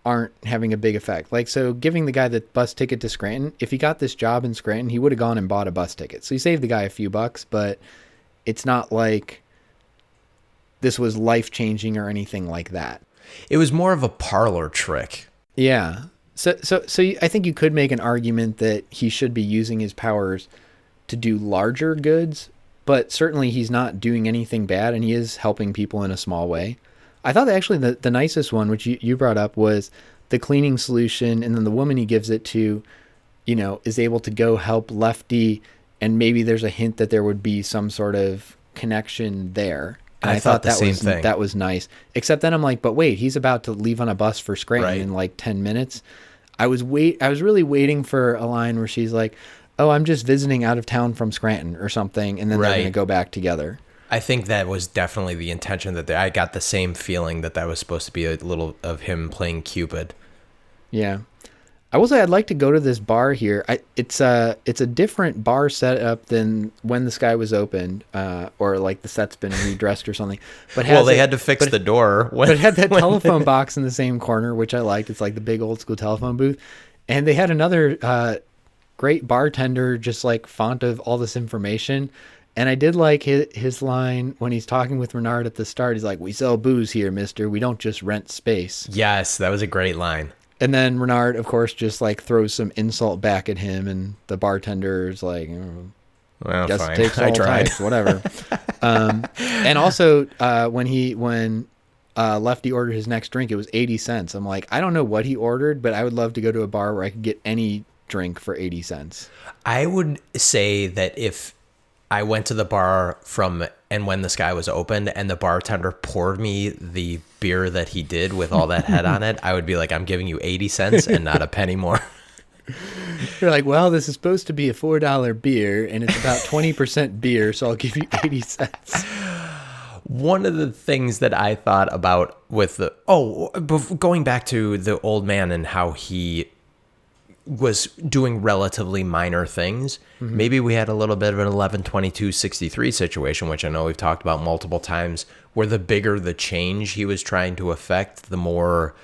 Speaker 3: aren't having a big effect. Like, so giving the guy the bus ticket to Scranton, if he got this job in Scranton, he would have gone and bought a bus ticket. So he saved the guy a few bucks, but it's not like this was life-changing or anything like that.
Speaker 2: It was more of a parlor trick.
Speaker 3: Yeah. So I think you could make an argument that he should be using his powers to do larger goods, but certainly he's not doing anything bad, and he is helping people in a small way. I thought that actually the nicest one, which you brought up, was the cleaning solution, and then the woman he gives it to, is able to go help Lefty, and maybe there's a hint that there would be some sort of connection there. And I thought that was nice. Except then I'm like, but wait, he's about to leave on a bus for Scranton in like 10 minutes. I was really waiting for a line where she's like, oh, I'm just visiting out of town from Scranton or something, and then they're going to go back together.
Speaker 2: I think that was definitely the intention. I got the same feeling that was supposed to be a little of him playing Cupid. Yeah.
Speaker 3: I will say I'd like to go to this bar here. It's a different bar setup than When the Sky Was Opened, or like the set's been redressed or something. But
Speaker 2: they had to fix the door.
Speaker 3: But it had that telephone box in the same corner, which I liked. It's like the big old school telephone booth. And they had another great bartender, just like font of all this information. And I did like his line when he's talking with Renard at the start. He's like, "We sell booze here, mister. We don't just rent space."
Speaker 2: Yes, that was a great line.
Speaker 3: And then Renard, of course, just like throws some insult back at him, and the bartender's like,
Speaker 2: "Well,
Speaker 3: guess
Speaker 2: fine.
Speaker 3: it takes all types, whatever." And also, when Lefty ordered his next drink, it was 80 cents. I'm like, I don't know what he ordered, but I would love to go to a bar where I could get any drink for 80 cents.
Speaker 2: I would say that if I went to the bar and When the Sky Was Opened, and the bartender poured me the beer that he did with all that head on it, I would be like, I'm giving you 80 cents and not a penny more.
Speaker 3: You're like, well, this is supposed to be a $4 beer, and it's about 20% beer, so I'll give you 80 cents.
Speaker 2: One of the things that I thought about with going back to the old man and how he was doing relatively minor things. Mm-hmm. Maybe we had a little bit of an 11/22/63 situation, which I know we've talked about multiple times, where the bigger the change he was trying to affect, the more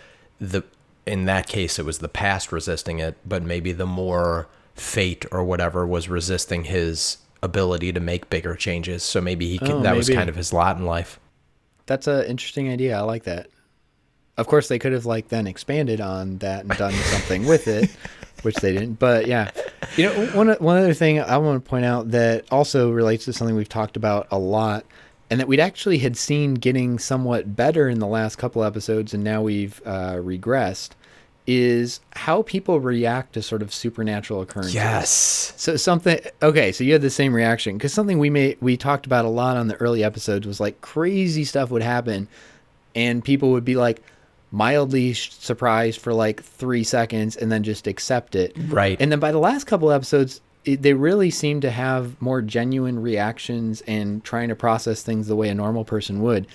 Speaker 2: in that case, it was the past resisting it, but maybe the more fate or whatever was resisting his ability to make bigger changes. So maybe was kind of his lot in life.
Speaker 3: That's an interesting idea. I like that. Of course, they could have then expanded on that and done something with it, which they didn't. But yeah, one other thing I want to point out that also relates to something we've talked about a lot, and that we'd actually had seen getting somewhat better in the last couple episodes, and now we've regressed, is how people react to sort of supernatural occurrences.
Speaker 2: Yes.
Speaker 3: So something, okay, so you had the same reaction, because something we talked about a lot on the early episodes was like crazy stuff would happen and people would be like mildly surprised for like 3 seconds and then just accept it.
Speaker 2: Right.
Speaker 3: And then by the last couple episodes, they really seem to have more genuine reactions and trying to process things the way a normal person would.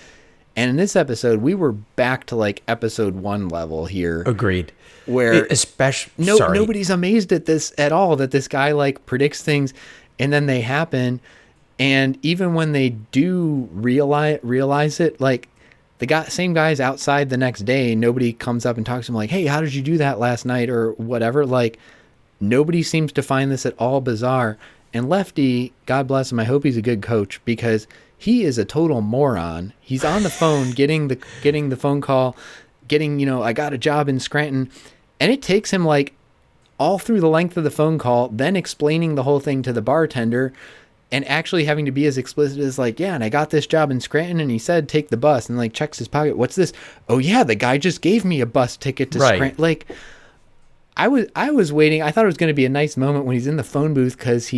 Speaker 3: And in this episode, we were back to like episode 1 level here.
Speaker 2: Agreed.
Speaker 3: Where
Speaker 2: especially
Speaker 3: nobody's amazed at this at all, that this guy like predicts things and then they happen. And even when they do realize it, like the same guy's outside the next day, nobody comes up and talks to him like, hey, how did you do that last night or whatever? Like, nobody seems to find this at all bizarre. And Lefty, God bless him, I hope he's a good coach, because he is a total moron. He's on the phone getting the phone call, I got a job in Scranton. And it takes him like all through the length of the phone call, then explaining the whole thing to the bartender and actually having to be as explicit as like, yeah, and I got this job in Scranton and he said, take the bus, and like checks his pocket. What's this? Oh yeah, the guy just gave me a bus ticket to Scranton. Like I was waiting. I thought it was going to be a nice moment when he's in the phone booth, because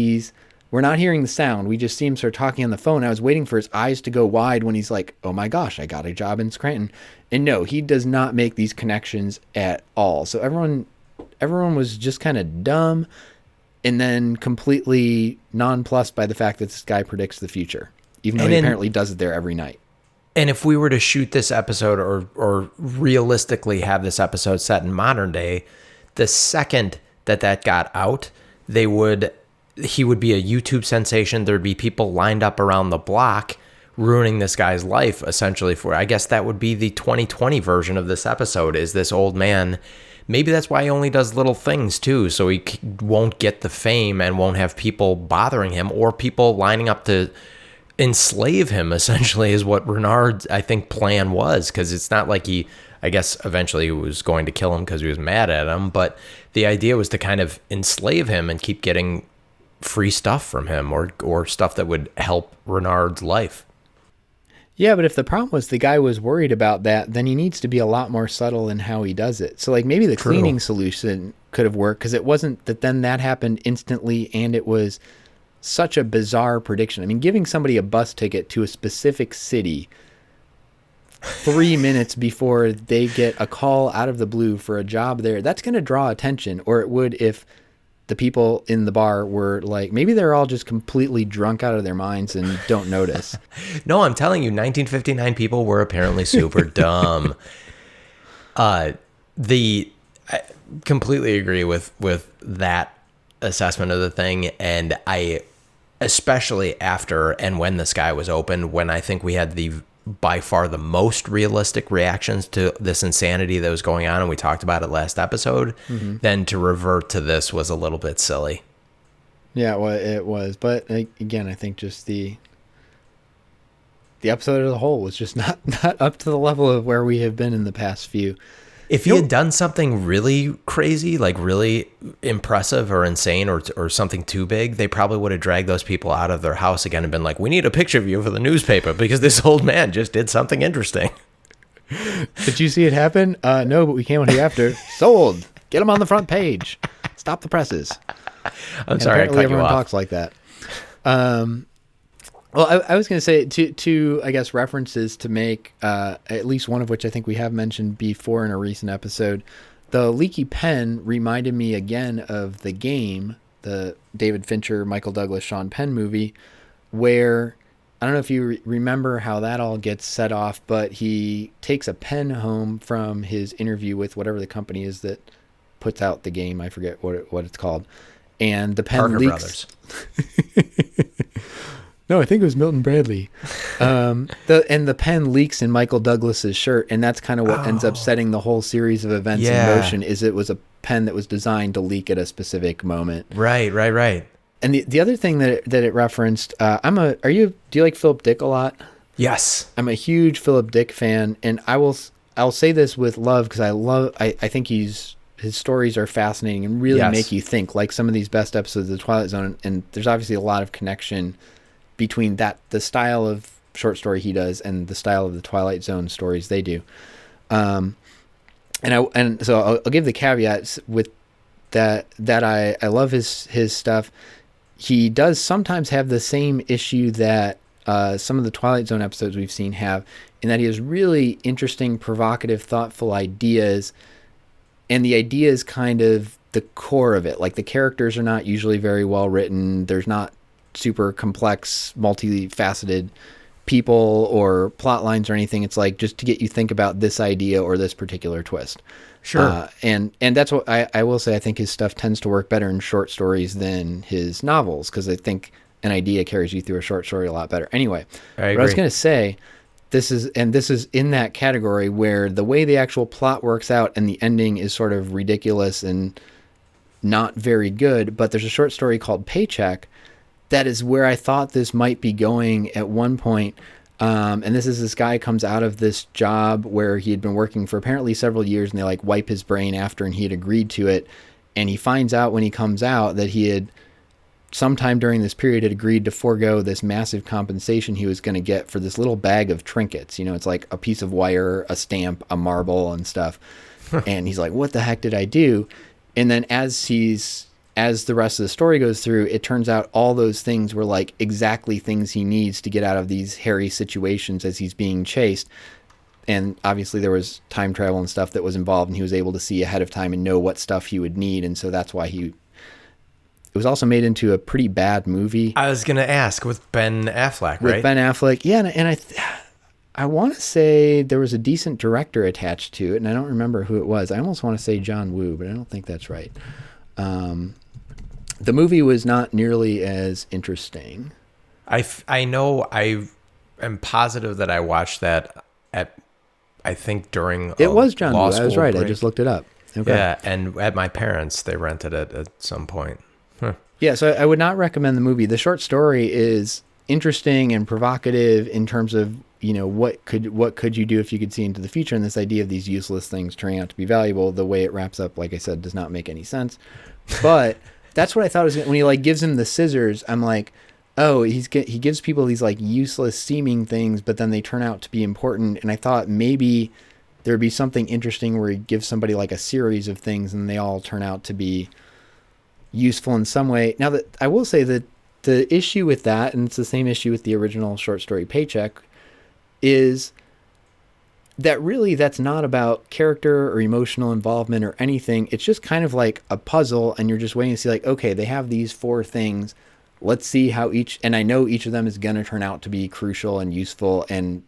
Speaker 3: we're not hearing the sound. We just see him start talking on the phone. I was waiting for his eyes to go wide when he's like, oh my gosh, I got a job in Scranton. And no, he does not make these connections at all. So everyone was just kind of dumb and then completely nonplussed by the fact that this guy predicts the future, even though he apparently does it there every night.
Speaker 2: And if we were to shoot this episode or realistically have this episode set in modern day, the second that got out, he would be a YouTube sensation. There'd be people lined up around the block ruining this guy's life, essentially. I guess that would be the 2020 version of this episode, is this old man. Maybe that's why he only does little things too, so he won't get the fame and won't have people bothering him or people lining up to enslave him, essentially, is what Renard's, I think, plan was. Because it's not like he, I guess, eventually was going to kill him because he was mad at him, but the idea was to kind of enslave him and keep getting free stuff from him or stuff that would help Renard's life.
Speaker 3: Yeah, but if the problem was the guy was worried about that, then he needs to be a lot more subtle in how he does it. So like maybe the cleaning solution could have worked, because it wasn't that then that happened instantly and it was such a bizarre prediction. I mean, giving somebody a bus ticket to a specific city 3 minutes before they get a call out of the blue for a job there, that's going to draw attention. Or it would if the people in the bar were like, maybe they're all just completely drunk out of their minds and don't notice.
Speaker 2: No, I'm telling you, 1959 people were apparently super dumb. I completely agree with that assessment of the thing. And I, especially after and when the sky was opened, when I think we had by far the most realistic reactions to this insanity that was going on, and we talked about it last episode, then to revert to this was a little bit silly.
Speaker 3: Yeah, well, it was. But again, I think just the episode as a whole was just not up to the level of where we have been in the past few.
Speaker 2: If he had done something really crazy, like really impressive or insane or something too big, they probably would have dragged those people out of their house again and been like, we need a picture of you for the newspaper because this old man just did something interesting.
Speaker 3: Did you see it happen? No, but we came on here after. Sold. Get them on the front page. Stop the presses.
Speaker 2: I'm sorry, I cut you
Speaker 3: everyone
Speaker 2: off.
Speaker 3: Talks like that. Well, I was going to say two, I guess, references to make, at least one of which I think we have mentioned before in a recent episode. The leaky pen reminded me again of The Game, the David Fincher, Michael Douglas, Sean Penn movie, where I don't know if you remember how that all gets set off, but he takes a pen home from his interview with whatever the company is that puts out The Game. I forget what it's called. And the pen
Speaker 2: Parker
Speaker 3: leaks.
Speaker 2: Brothers.
Speaker 3: No, I think it was Milton Bradley. The pen leaks in Michael Douglas's shirt, and that's kind of what ends up setting the whole series of events in motion. Is it was a pen that was designed to leak at a specific moment.
Speaker 2: Right.
Speaker 3: And the other thing that it referenced, do you like Philip Dick a lot?
Speaker 2: Yes.
Speaker 3: I'm a huge Philip Dick fan, and I'll say this with love because I think his stories are fascinating and really make you think, like some of these best episodes of The Twilight Zone, and there's obviously a lot of connection between the style of short story he does and the style of the Twilight Zone stories they do. And so I'll give the caveats with that I love his stuff. He does sometimes have the same issue that some of the Twilight Zone episodes we've seen have, in that he has really interesting, provocative, thoughtful ideas, and the idea is kind of the core of it. Like, the characters are not usually very well written. There's not super complex, multifaceted people or plot lines or anything. It's like just to get you think about this idea or this particular twist.
Speaker 2: Sure.
Speaker 3: And that's what I will say. I think his stuff tends to work better in short stories than his novels, because I think an idea carries you through a short story a lot better. Anyway,
Speaker 2: I agree.
Speaker 3: what I was going to say, this is in that category where the way the actual plot works out and the ending is sort of ridiculous and not very good. But there's a short story called Paycheck that is where I thought this might be going at one point. And this guy comes out of this job where he had been working for apparently several years, and they like wipe his brain after, and he had agreed to it. And he finds out when he comes out that he had sometime during this period had agreed to forego this massive compensation he was going to get for this little bag of trinkets. You know, it's like a piece of wire, a stamp, a marble and stuff. And he's like, what the heck did I do? And then as the rest of the story goes through, it turns out all those things were like exactly things he needs to get out of these hairy situations as he's being chased. And obviously there was time travel and stuff that was involved, and he was able to see ahead of time and know what stuff he would need. And so that's why it was also made into a pretty bad movie.
Speaker 2: I was going to ask, with Ben Affleck, right?
Speaker 3: With Ben Affleck. Yeah. And I want to say there was a decent director attached to it, and I don't remember who it was. I almost want to say John Woo, but I don't think that's right. The movie was not nearly as interesting.
Speaker 2: I know, I am positive that I watched that I think during
Speaker 3: it was John Woo. I was right.
Speaker 2: break.
Speaker 3: I just looked it up. Okay.
Speaker 2: Yeah, and at my parents, they rented it at some point. Huh.
Speaker 3: Yeah, so I would not recommend the movie. The short story is interesting and provocative in terms of, you know, what could you do if you could see into the future, and this idea of these useless things turning out to be valuable. The way it wraps up, like I said, does not make any sense. But that's what I thought was when he like gives him the scissors. I'm like, oh, he gives people these like useless seeming things, but then they turn out to be important. And I thought maybe there'd be something interesting where he gives somebody like a series of things and they all turn out to be useful in some way. Now, that I will say that the issue with that, and it's the same issue with the original short story Paycheck, is that really that's not about character or emotional involvement or anything. It's just kind of like a puzzle, and you're just waiting to see like, okay, they have these 4 things. Let's see how and I know each of them is going to turn out to be crucial and useful, and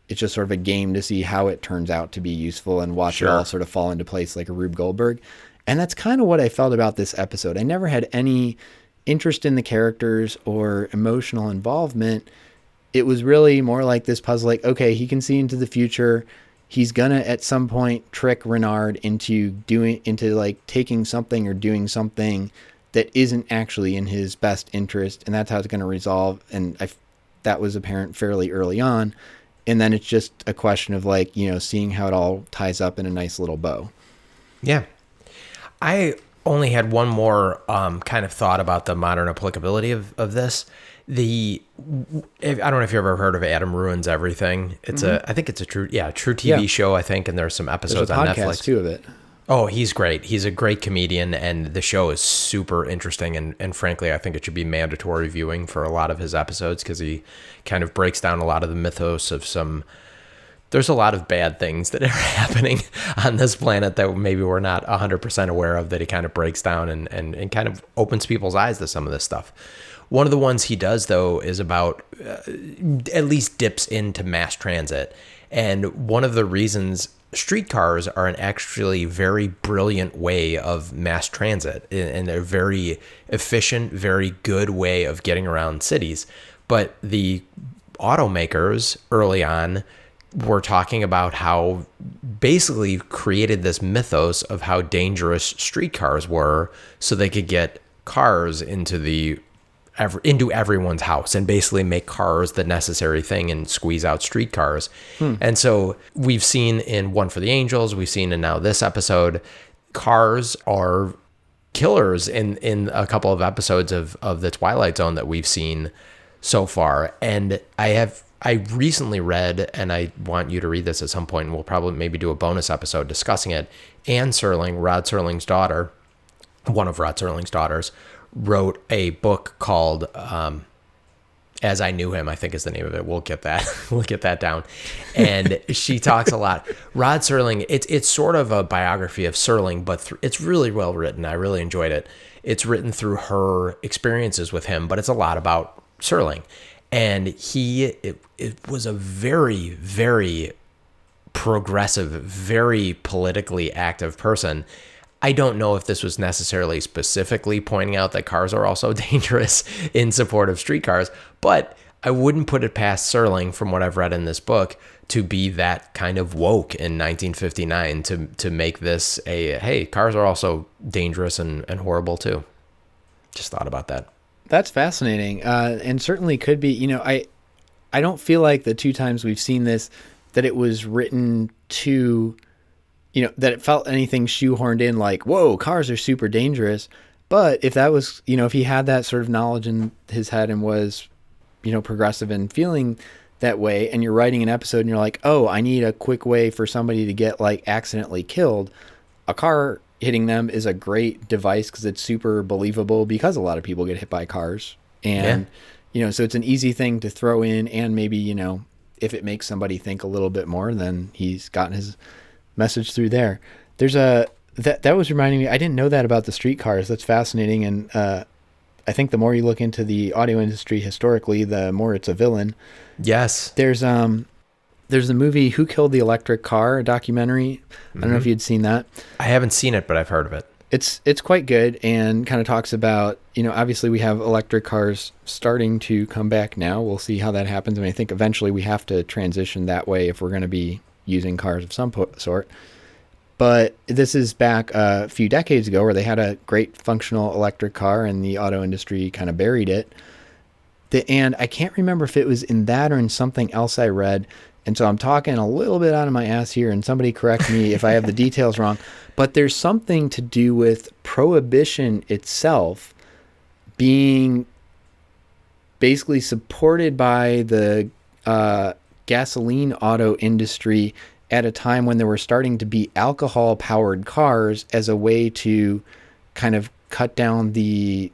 Speaker 3: it's just sort of a game to see how it turns out to be useful and watch it all sort of fall into place like a Rube Goldberg. And that's kind of what I felt about this episode. I never had any interest in the characters or emotional involvement. It was really more like this puzzle, like, okay, he can see into the future. He's gonna at some point trick Renard into like taking something or doing something that isn't actually in his best interest, and that's how it's going to resolve. And that was apparent fairly early on. And then it's just a question of like, you know, seeing how it all ties up in a nice little bow.
Speaker 2: Yeah. I only had one more kind of thought about the modern applicability of this. I don't know if you ever heard of Adam Ruins Everything. It's I think it's a true TV show, I think, and there's some episodes on Netflix.
Speaker 3: There's a podcast too of it.
Speaker 2: Oh, he's great. He's a great comedian, and the show is super interesting. And frankly, I think it should be mandatory viewing for a lot of his episodes, because he kind of breaks down a lot of the mythos of there's a lot of bad things that are happening on this planet that maybe we're not 100% aware of, that he kind of breaks down and kind of opens people's eyes to some of this stuff. One of the ones he does, though, is about, at least dips into mass transit. And one of the reasons streetcars are an actually very brilliant way of mass transit, and a very efficient, very good way of getting around cities. But the automakers early on were talking about how basically created this mythos of how dangerous streetcars were, so they could get cars into everyone's house and basically make cars the necessary thing and squeeze out streetcars. And so we've seen in One for the Angels, we've seen in now this episode, cars are killers in a couple of episodes of the Twilight Zone that we've seen. so far. And I recently read, and I want you to read this at some point, and we'll probably maybe do a bonus episode discussing it. Anne Serling, Rod Serling's daughter, one of Rod Serling's daughters, wrote a book called As I Knew Him, I think is the name of it. We'll get that down. And she talks a lot. Rod Serling, it's sort of a biography of Serling, but it's really well written. I really enjoyed it. It's written through her experiences with him, but it's a lot about Serling. And it was a very, very progressive, very politically active person. I don't know if this was necessarily specifically pointing out that cars are also dangerous in support of streetcars, but I wouldn't put it past Serling, from what I've read in this book, to be that kind of woke in 1959 to make this hey, cars are also dangerous and horrible too. Just thought about that.
Speaker 3: That's fascinating, and certainly could be. I don't feel like the two times we've seen this that it was written to, that it felt anything shoehorned in like, whoa, cars are super dangerous. But if that was, if he had that sort of knowledge in his head and was, progressive and feeling that way, and you're writing an episode and you're like, oh, I need a quick way for somebody to get like accidentally killed, a car hitting them is a great device because it's super believable, because a lot of people get hit by cars. And, so it's an easy thing to throw in, and maybe, if it makes somebody think a little bit more, then he's gotten his message through there. There's that was reminding me, I didn't know that about the streetcars. That's fascinating. And I think the more you look into the audio industry historically, the more it's a villain.
Speaker 2: Yes.
Speaker 3: There's the movie Who Killed the Electric Car, a documentary. I don't know if you'd seen that.
Speaker 2: I haven't seen it, but I've heard of it.
Speaker 3: It's quite good, and kind of talks about, obviously we have electric cars starting to come back now. We'll see how that happens. I think eventually we have to transition that way if we're going to be using cars of some sort. But this is back a few decades ago, where they had a great functional electric car and the auto industry kind of buried it. And I can't remember if it was in that or in something else I read. And so I'm talking a little bit out of my ass here, and somebody correct me if I have the details wrong. But there's something to do with prohibition itself being basically supported by the gasoline auto industry at a time when there were starting to be alcohol-powered cars as a way to kind of cut down the...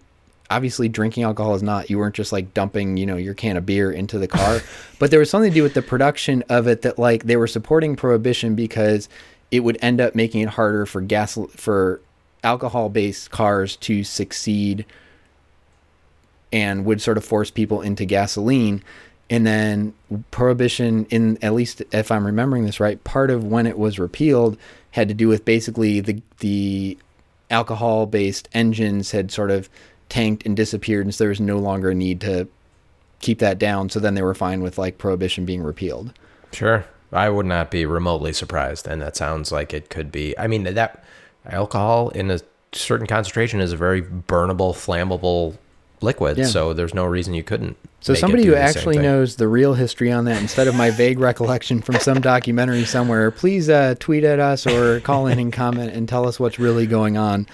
Speaker 3: Obviously, drinking alcohol is not, you weren't just like dumping, your can of beer into the car. But there was something to do with the production of it that like they were supporting prohibition because it would end up making it harder for alcohol-based cars to succeed, and would sort of force people into gasoline. And then prohibition, in at least if I'm remembering this right, part of when it was repealed had to do with basically the alcohol-based engines had sort of tanked and disappeared, and so there was no longer a need to keep that down. So then they were fine with like prohibition being repealed.
Speaker 2: Sure. I would not be remotely surprised. And that sounds like it could be. I mean, that alcohol in a certain concentration is a very burnable, flammable liquid. Yeah. So there's no reason you couldn't.
Speaker 3: So somebody who actually knows the real history on that, instead of my vague recollection from some documentary somewhere, please tweet at us or call in and comment and tell us what's really going on.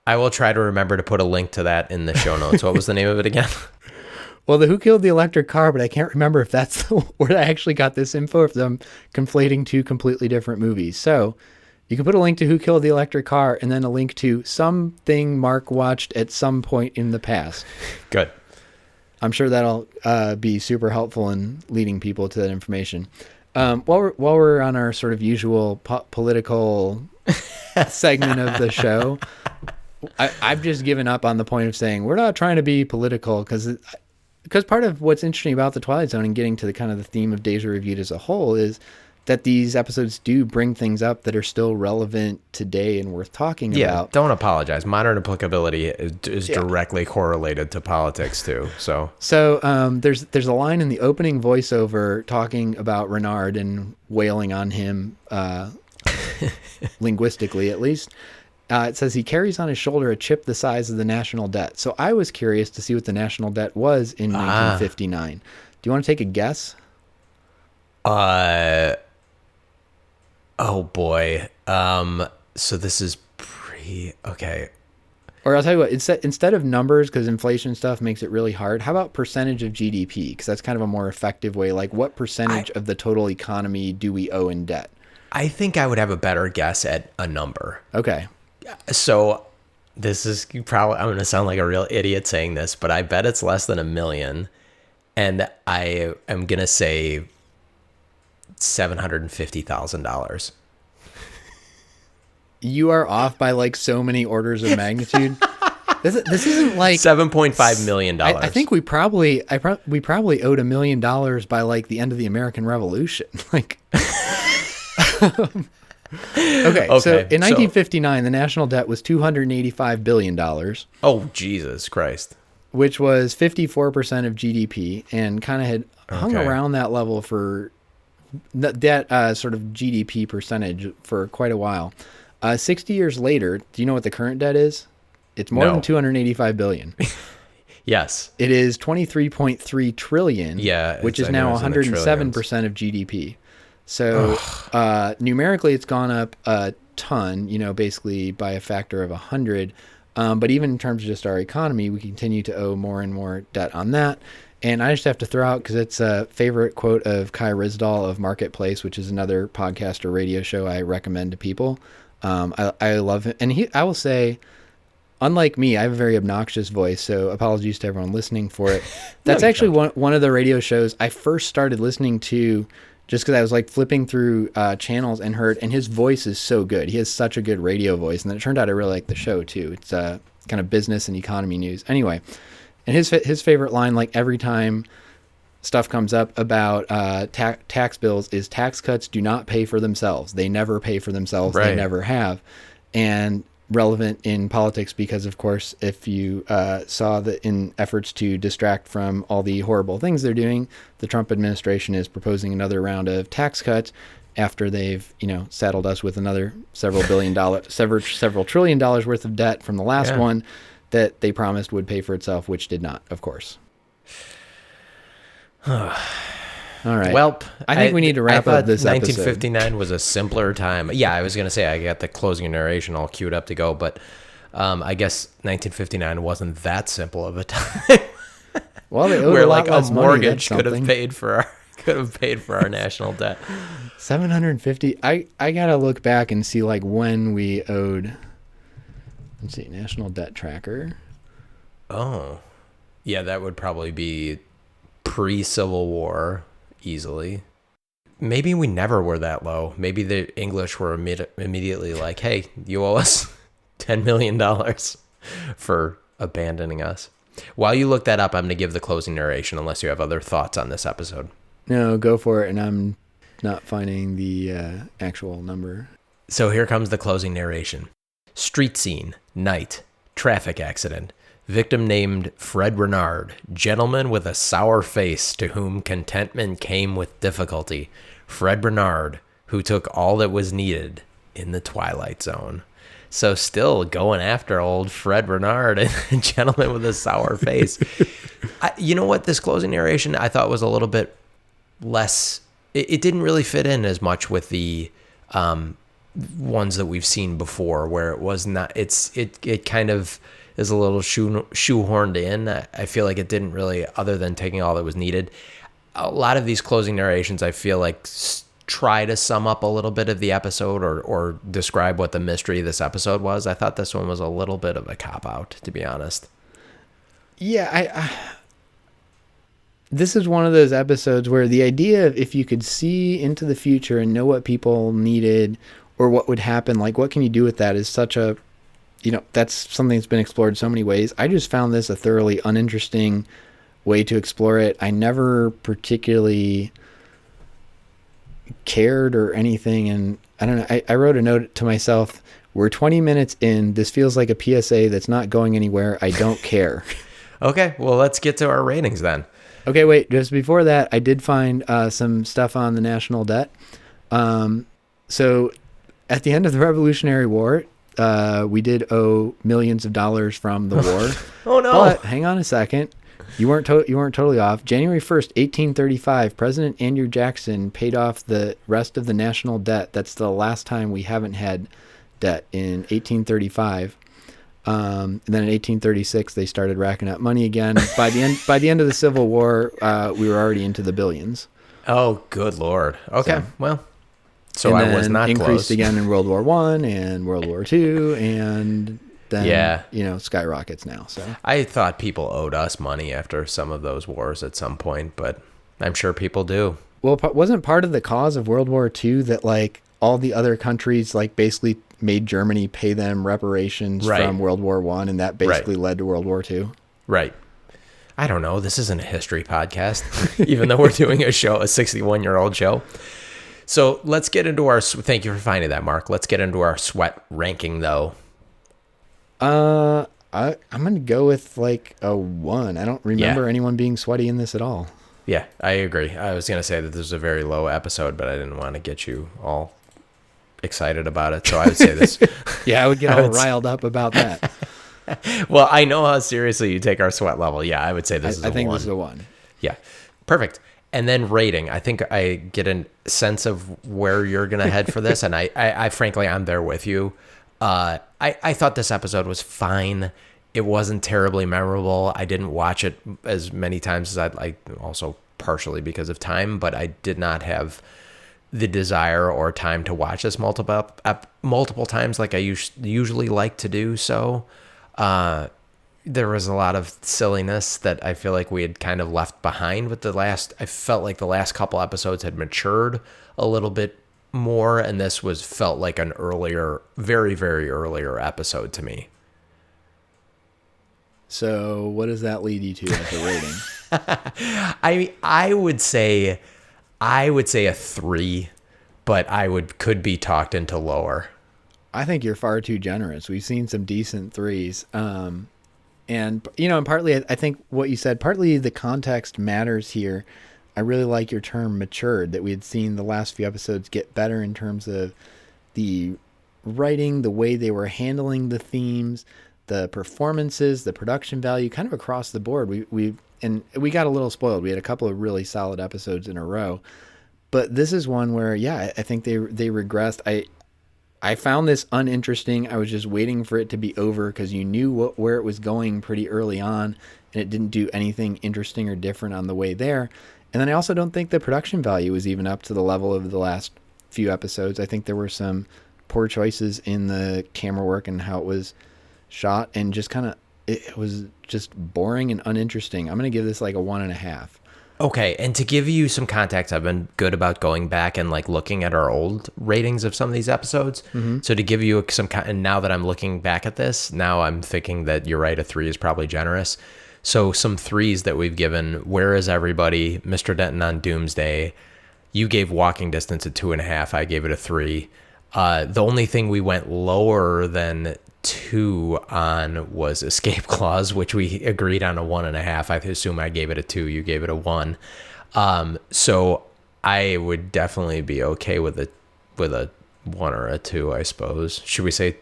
Speaker 2: I will try to remember to put a link to that in the show notes. What was the name of it again?
Speaker 3: Well, the Who Killed the Electric Car, but I can't remember if that's where I actually got this info, if I'm conflating two completely different movies. So you can put a link to Who Killed the Electric Car and then a link to something Mark watched at some point in the past.
Speaker 2: Good.
Speaker 3: I'm sure that'll be super helpful in leading people to that information. While we're on our sort of usual political segment of the show, I've just given up on the point of saying we're not trying to be political, because part of what's interesting about the Twilight Zone and getting to the kind of the theme of Deja Reviewed as a whole is that these episodes do bring things up that are still relevant today and worth talking about.
Speaker 2: Yeah, don't apologize. Modern applicability is directly correlated to politics too. So
Speaker 3: there's a line in the opening voiceover talking about Renard and wailing on him, linguistically at least. It says he carries on his shoulder a chip the size of the national debt. So I was curious to see what the national debt was in 1959. Do you want to take a guess?
Speaker 2: Oh boy. So this is okay.
Speaker 3: Or I'll tell you what, instead of numbers, because inflation stuff makes it really hard, how about percentage of GDP? Because that's kind of a more effective way. Like, what percentage of the total economy do we owe in debt?
Speaker 2: I think I would have a better guess at a number.
Speaker 3: Okay.
Speaker 2: So this is probably, I'm going to sound like a real idiot saying this, but I bet it's less than $1 million. And I am going to say $750,000.
Speaker 3: You are off by like so many orders of magnitude. This isn't like
Speaker 2: $7.5 million.
Speaker 3: I think we probably owed $1 million by like the end of the American Revolution. Like, okay. So in 1959, the national debt was $285 billion.
Speaker 2: Oh, Jesus Christ.
Speaker 3: Which was 54% of GDP, and kind of had hung around that level for that sort of GDP percentage for quite a while. 60 years later, do you know what the current debt is? It's more than $285 billion.
Speaker 2: Yes.
Speaker 3: It is $23.3 trillion, which is now 107% of GDP. So numerically, it's gone up a ton, basically by a factor of 100. But even in terms of just our economy, we continue to owe more and more debt on that. And I just have to throw out, because it's a favorite quote of Kai Ryssdal of Marketplace, which is another podcast or radio show I recommend to people. I love him. And I will say, unlike me, I have a very obnoxious voice, so apologies to everyone listening for it. That's actually one of the radio shows I first started listening to, just because I was like flipping through channels and his voice is so good. He has such a good radio voice. And then it turned out I really like the show too. It's kind of business and economy news. Anyway, and his favorite line, like every time stuff comes up about tax bills, is tax cuts do not pay for themselves. They never pay for themselves. Right. They never have. And relevant in politics because, of course, if you saw that in efforts to distract from all the horrible things they're doing, the Trump administration is proposing another round of tax cuts after they've, saddled us with another several trillion dollars worth of debt from the last one that they promised would pay for itself, which did not, of course. All right.
Speaker 2: Well,
Speaker 3: I think we need to wrap up this
Speaker 2: 1959
Speaker 3: episode.
Speaker 2: was a simpler time. Yeah, I was going to say I got the closing narration all queued up to go, but I guess 1959 wasn't that simple of a time.
Speaker 3: Well, they owed
Speaker 2: where
Speaker 3: a lot
Speaker 2: like
Speaker 3: less
Speaker 2: a mortgage could have paid for our national debt.
Speaker 3: 750. I gotta look back and see like when we owed. Let's see, National Debt Tracker.
Speaker 2: Oh, yeah, that would probably be pre-Civil War. Easily. Maybe we never were that low. Maybe the English were immediately like, hey, you owe us $10 million for abandoning us. While you look that up, I'm going to give the closing narration unless you have other thoughts on this episode.
Speaker 3: No, go for it. And I'm not finding the actual number.
Speaker 2: So here comes the closing narration. Street scene, night, traffic accident. Victim named Fred Renard, gentleman with a sour face to whom contentment came with difficulty. Fred Renard, who took all that was needed in the Twilight Zone. So still going after old Fred Renard, a gentleman with a sour face. You know what? This closing narration I thought was a little bit less. It didn't really fit in as much with the ones that we've seen before, where it was not. It kind of is a little shoehorned in. I feel like it didn't really, other than taking all that was needed. A lot of these closing narrations, I feel like, try to sum up a little bit of the episode or describe what the mystery of this episode was. I thought this one was a little bit of a cop-out, to be honest.
Speaker 3: Yeah, this is one of those episodes where the idea of if you could see into the future and know what people needed or what would happen, like what can you do with that, is such a, that's something that's been explored so many ways. I just found this a thoroughly uninteresting way to explore it. I never particularly cared or anything. And I don't know, I wrote a note to myself, we're 20 minutes in. This feels like a PSA that's not going anywhere. I don't care.
Speaker 2: Okay, well, let's get to our ratings then.
Speaker 3: Okay, wait, just before that, I did find some stuff on the national debt. So at the end of the Revolutionary War, we did owe millions of dollars from the war.
Speaker 2: Oh no!
Speaker 3: But hang on a second, you weren't totally off. January 1st, 1835, President Andrew Jackson paid off the rest of the national debt. That's the last time we haven't had debt, in 1835. And then in 1836, they started racking up money again. By the end of the Civil War, we were already into the billions.
Speaker 2: Oh, good Lord. Okay, so
Speaker 3: And
Speaker 2: I was
Speaker 3: then
Speaker 2: not
Speaker 3: increased
Speaker 2: close.
Speaker 3: again in World War I and World War II, and then skyrockets now. So
Speaker 2: I thought people owed us money after some of those wars at some point, but I'm sure people do.
Speaker 3: well, wasn't part of the cause of World War II that like all the other countries like basically made Germany pay them reparations
Speaker 2: Right.
Speaker 3: from World War I, and that basically led to World War II.
Speaker 2: Right. I don't know. This isn't a history podcast, even though we're doing a 61-year-old show. So let's get into our, thank you for finding that, Mark. Let's get into our sweat ranking, though.
Speaker 3: I'm gonna go with like a 1. I don't remember anyone being sweaty in this at all.
Speaker 2: Yeah, I agree. I was going to say that this was a very low episode, but I didn't want to get you all excited about it. So I would say this.
Speaker 3: Yeah, I would get all riled up about that.
Speaker 2: Well, I know how seriously you take our sweat level. Yeah, I would say this is a 1.
Speaker 3: I think this is a 1.
Speaker 2: Yeah, perfect. And then rating. I think I get a sense of where you're going to head for this. And I frankly, I'm there with you. I thought this episode was fine. It wasn't terribly memorable. I didn't watch it as many times as I'd like, also partially because of time, but I did not have the desire or time to watch this multiple times like I usually like to do. So there was a lot of silliness that I feel like we had kind of left behind with I felt like the last couple episodes had matured a little bit more, and this felt like an earlier, very, very earlier episode to me.
Speaker 3: So what does that lead you to as a rating?
Speaker 2: I would say a 3, but could be talked into lower.
Speaker 3: I think you're far too generous. We've seen some decent 3s. And partly I think what you said, partly the context matters here. I really like your term matured, that we had seen the last few episodes get better in terms of the writing, the way they were handling the themes, the performances, the production value, kind of across the board. We got a little spoiled. We had a couple of really solid episodes in a row, but this is one where, I think they regressed. I found this uninteresting. I was just waiting for it to be over because you knew where it was going pretty early on, and it didn't do anything interesting or different on the way there. And then I also don't think the production value was even up to the level of the last few episodes. I think there were some poor choices in the camera work and how it was shot, and just it was just boring and uninteresting. I'm going to give this like a 1.5.
Speaker 2: Okay, and to give you some context, I've been good about going back and like looking at our old ratings of some of these episodes. Mm-hmm. So to give you and now that I'm looking back at this, now I'm thinking that you're right, a 3 is probably generous. So some 3s that we've given: Where Is Everybody, Mr. Denton on Doomsday. You gave Walking Distance a 2.5. I gave it a 3. The only thing we went lower than 2 on was Escape Clause, which we agreed on a 1.5. I assume I gave it a 2. You gave it a 1. So I would definitely be okay with a 1 or a 2, I suppose. Should we say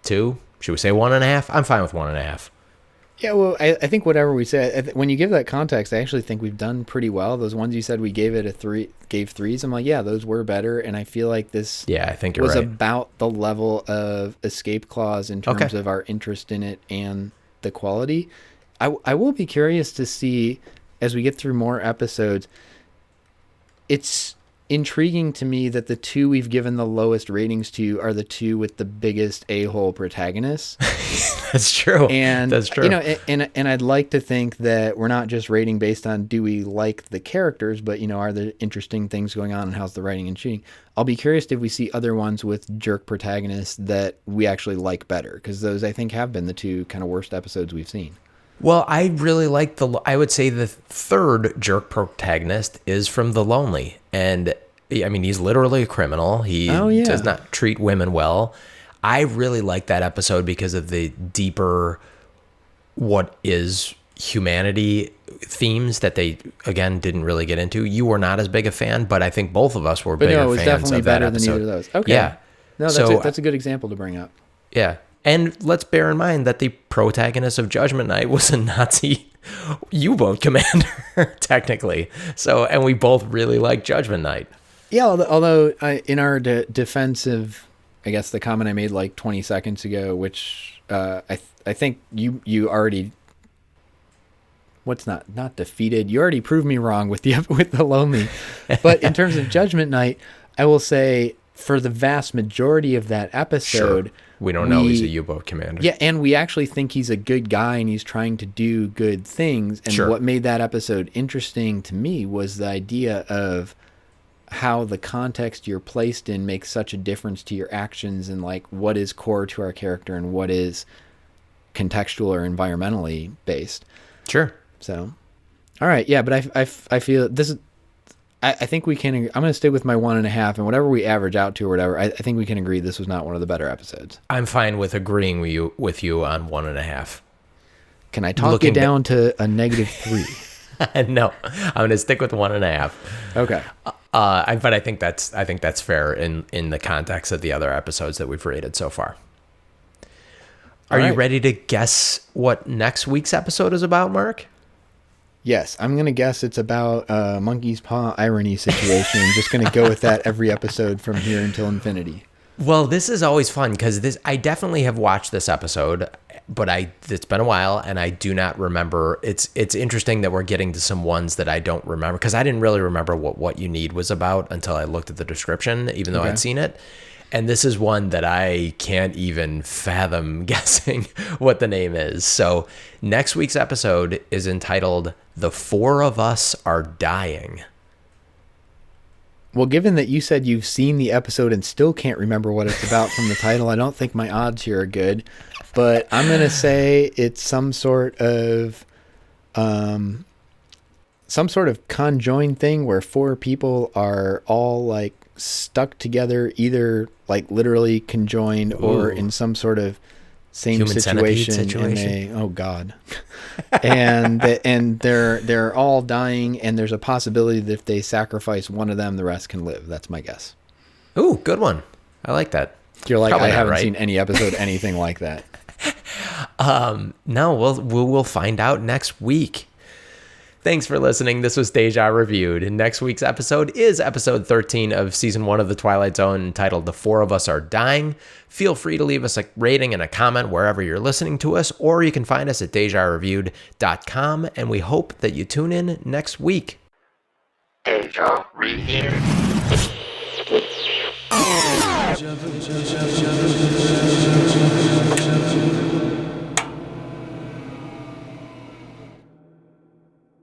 Speaker 2: 2? Should we say 1.5? I'm fine with 1.5.
Speaker 3: Yeah, well, I think whatever we say, when you give that context, I actually think we've done pretty well. Those ones you said we gave it a 3, gave 3s. I'm like, yeah, those were better, and I feel like this
Speaker 2: I think you're
Speaker 3: was
Speaker 2: right.
Speaker 3: about the level of Escape Clause in terms of our interest in it and the quality. I will be curious to see, as we get through more episodes, it's intriguing to me that the 2 we've given the lowest ratings to are the 2 with the biggest a-hole protagonists.
Speaker 2: That's true.
Speaker 3: And
Speaker 2: that's true.
Speaker 3: And I'd like to think that we're not just rating based on do we like the characters, but are there interesting things going on and how's the writing and shooting. I'll be curious if we see other ones with jerk protagonists that we actually like better, because those I think have been the 2 kind of worst episodes we've seen.
Speaker 2: Well, I really like I would say the 3rd jerk protagonist is from The Lonely. And I mean, he's literally a criminal. He does not treat women well. I really like that episode because of the deeper what is humanity themes that they, again, didn't really get into. You were not as big a fan, but I think both of us were bigger fans of that episode. But no, it was definitely better than either of those. Okay.
Speaker 3: Yeah. No, that's a good example to bring up.
Speaker 2: Yeah. And let's bear in mind that the protagonist of Judgment Night was a Nazi U-boat commander, technically. So, and we both really like Judgment Night.
Speaker 3: Yeah, although in our defensive, I guess the comment I made like 20 seconds ago, which I think you already. What's not defeated? You already proved me wrong with the Lonely. But in terms of Judgment Night, I will say for the vast majority of that episode,
Speaker 2: Sure. We don't know he's a U-boat commander.
Speaker 3: Yeah, and we actually think he's a good guy and he's trying to do good things. And
Speaker 2: Sure.
Speaker 3: what made that episode interesting to me was the idea of how the context you're placed in makes such a difference to your actions, and like what is core to our character and what is contextual or environmentally based.
Speaker 2: Sure.
Speaker 3: So, all right, yeah, but I feel this is. I think we can. I'm going to stay with my 1.5, and whatever we average out to or whatever, I think we can agree this was not one of the better episodes.
Speaker 2: I'm fine with agreeing with you on 1.5.
Speaker 3: Can I talk you down to a -3?
Speaker 2: No, I'm going to stick with 1.5.
Speaker 3: Okay.
Speaker 2: But I think that's fair in the context of the other episodes that we've rated so far. Are you ready to guess what next week's episode is about, Mark?
Speaker 3: Yes, I'm going to guess it's about a monkey's paw irony situation. I'm just going to go with that every episode from here until infinity.
Speaker 2: Well, this is always fun because I definitely have watched this episode, but it's been a while and I do not remember. It's interesting that we're getting to some ones that I don't remember because I didn't really remember what you need was about until I looked at the description, even though I'd seen it. And this is one that I can't even fathom guessing what the name is. So next week's episode is entitled "The Four of Us Are Dying."
Speaker 3: Well, given that you said you've seen the episode and still can't remember what it's about from the title, I don't think my odds here are good. But I'm going to say it's some sort of conjoined thing where four people are all like stuck together, either like literally conjoined or in some sort of same
Speaker 2: Human
Speaker 3: situation.
Speaker 2: situation.
Speaker 3: Oh God. and they're all dying, and there's a possibility that if they sacrifice one of them, the rest can live. That's my guess.
Speaker 2: Ooh, good one. I like that.
Speaker 3: You're like,
Speaker 2: Probably
Speaker 3: I
Speaker 2: not
Speaker 3: haven't
Speaker 2: right.
Speaker 3: seen any episode anything like that.
Speaker 2: No, we'll find out next week. Thanks for listening. This was Deja Reviewed. And next week's episode is episode 13 of season 1 of The Twilight Zone, entitled "The Four of Us Are Dying." Feel free to leave us a rating and a comment wherever you're listening to us, or you can find us at dejareviewed.com, and we hope that you tune in next week.
Speaker 5: Deja Reviewed.
Speaker 1: Jump.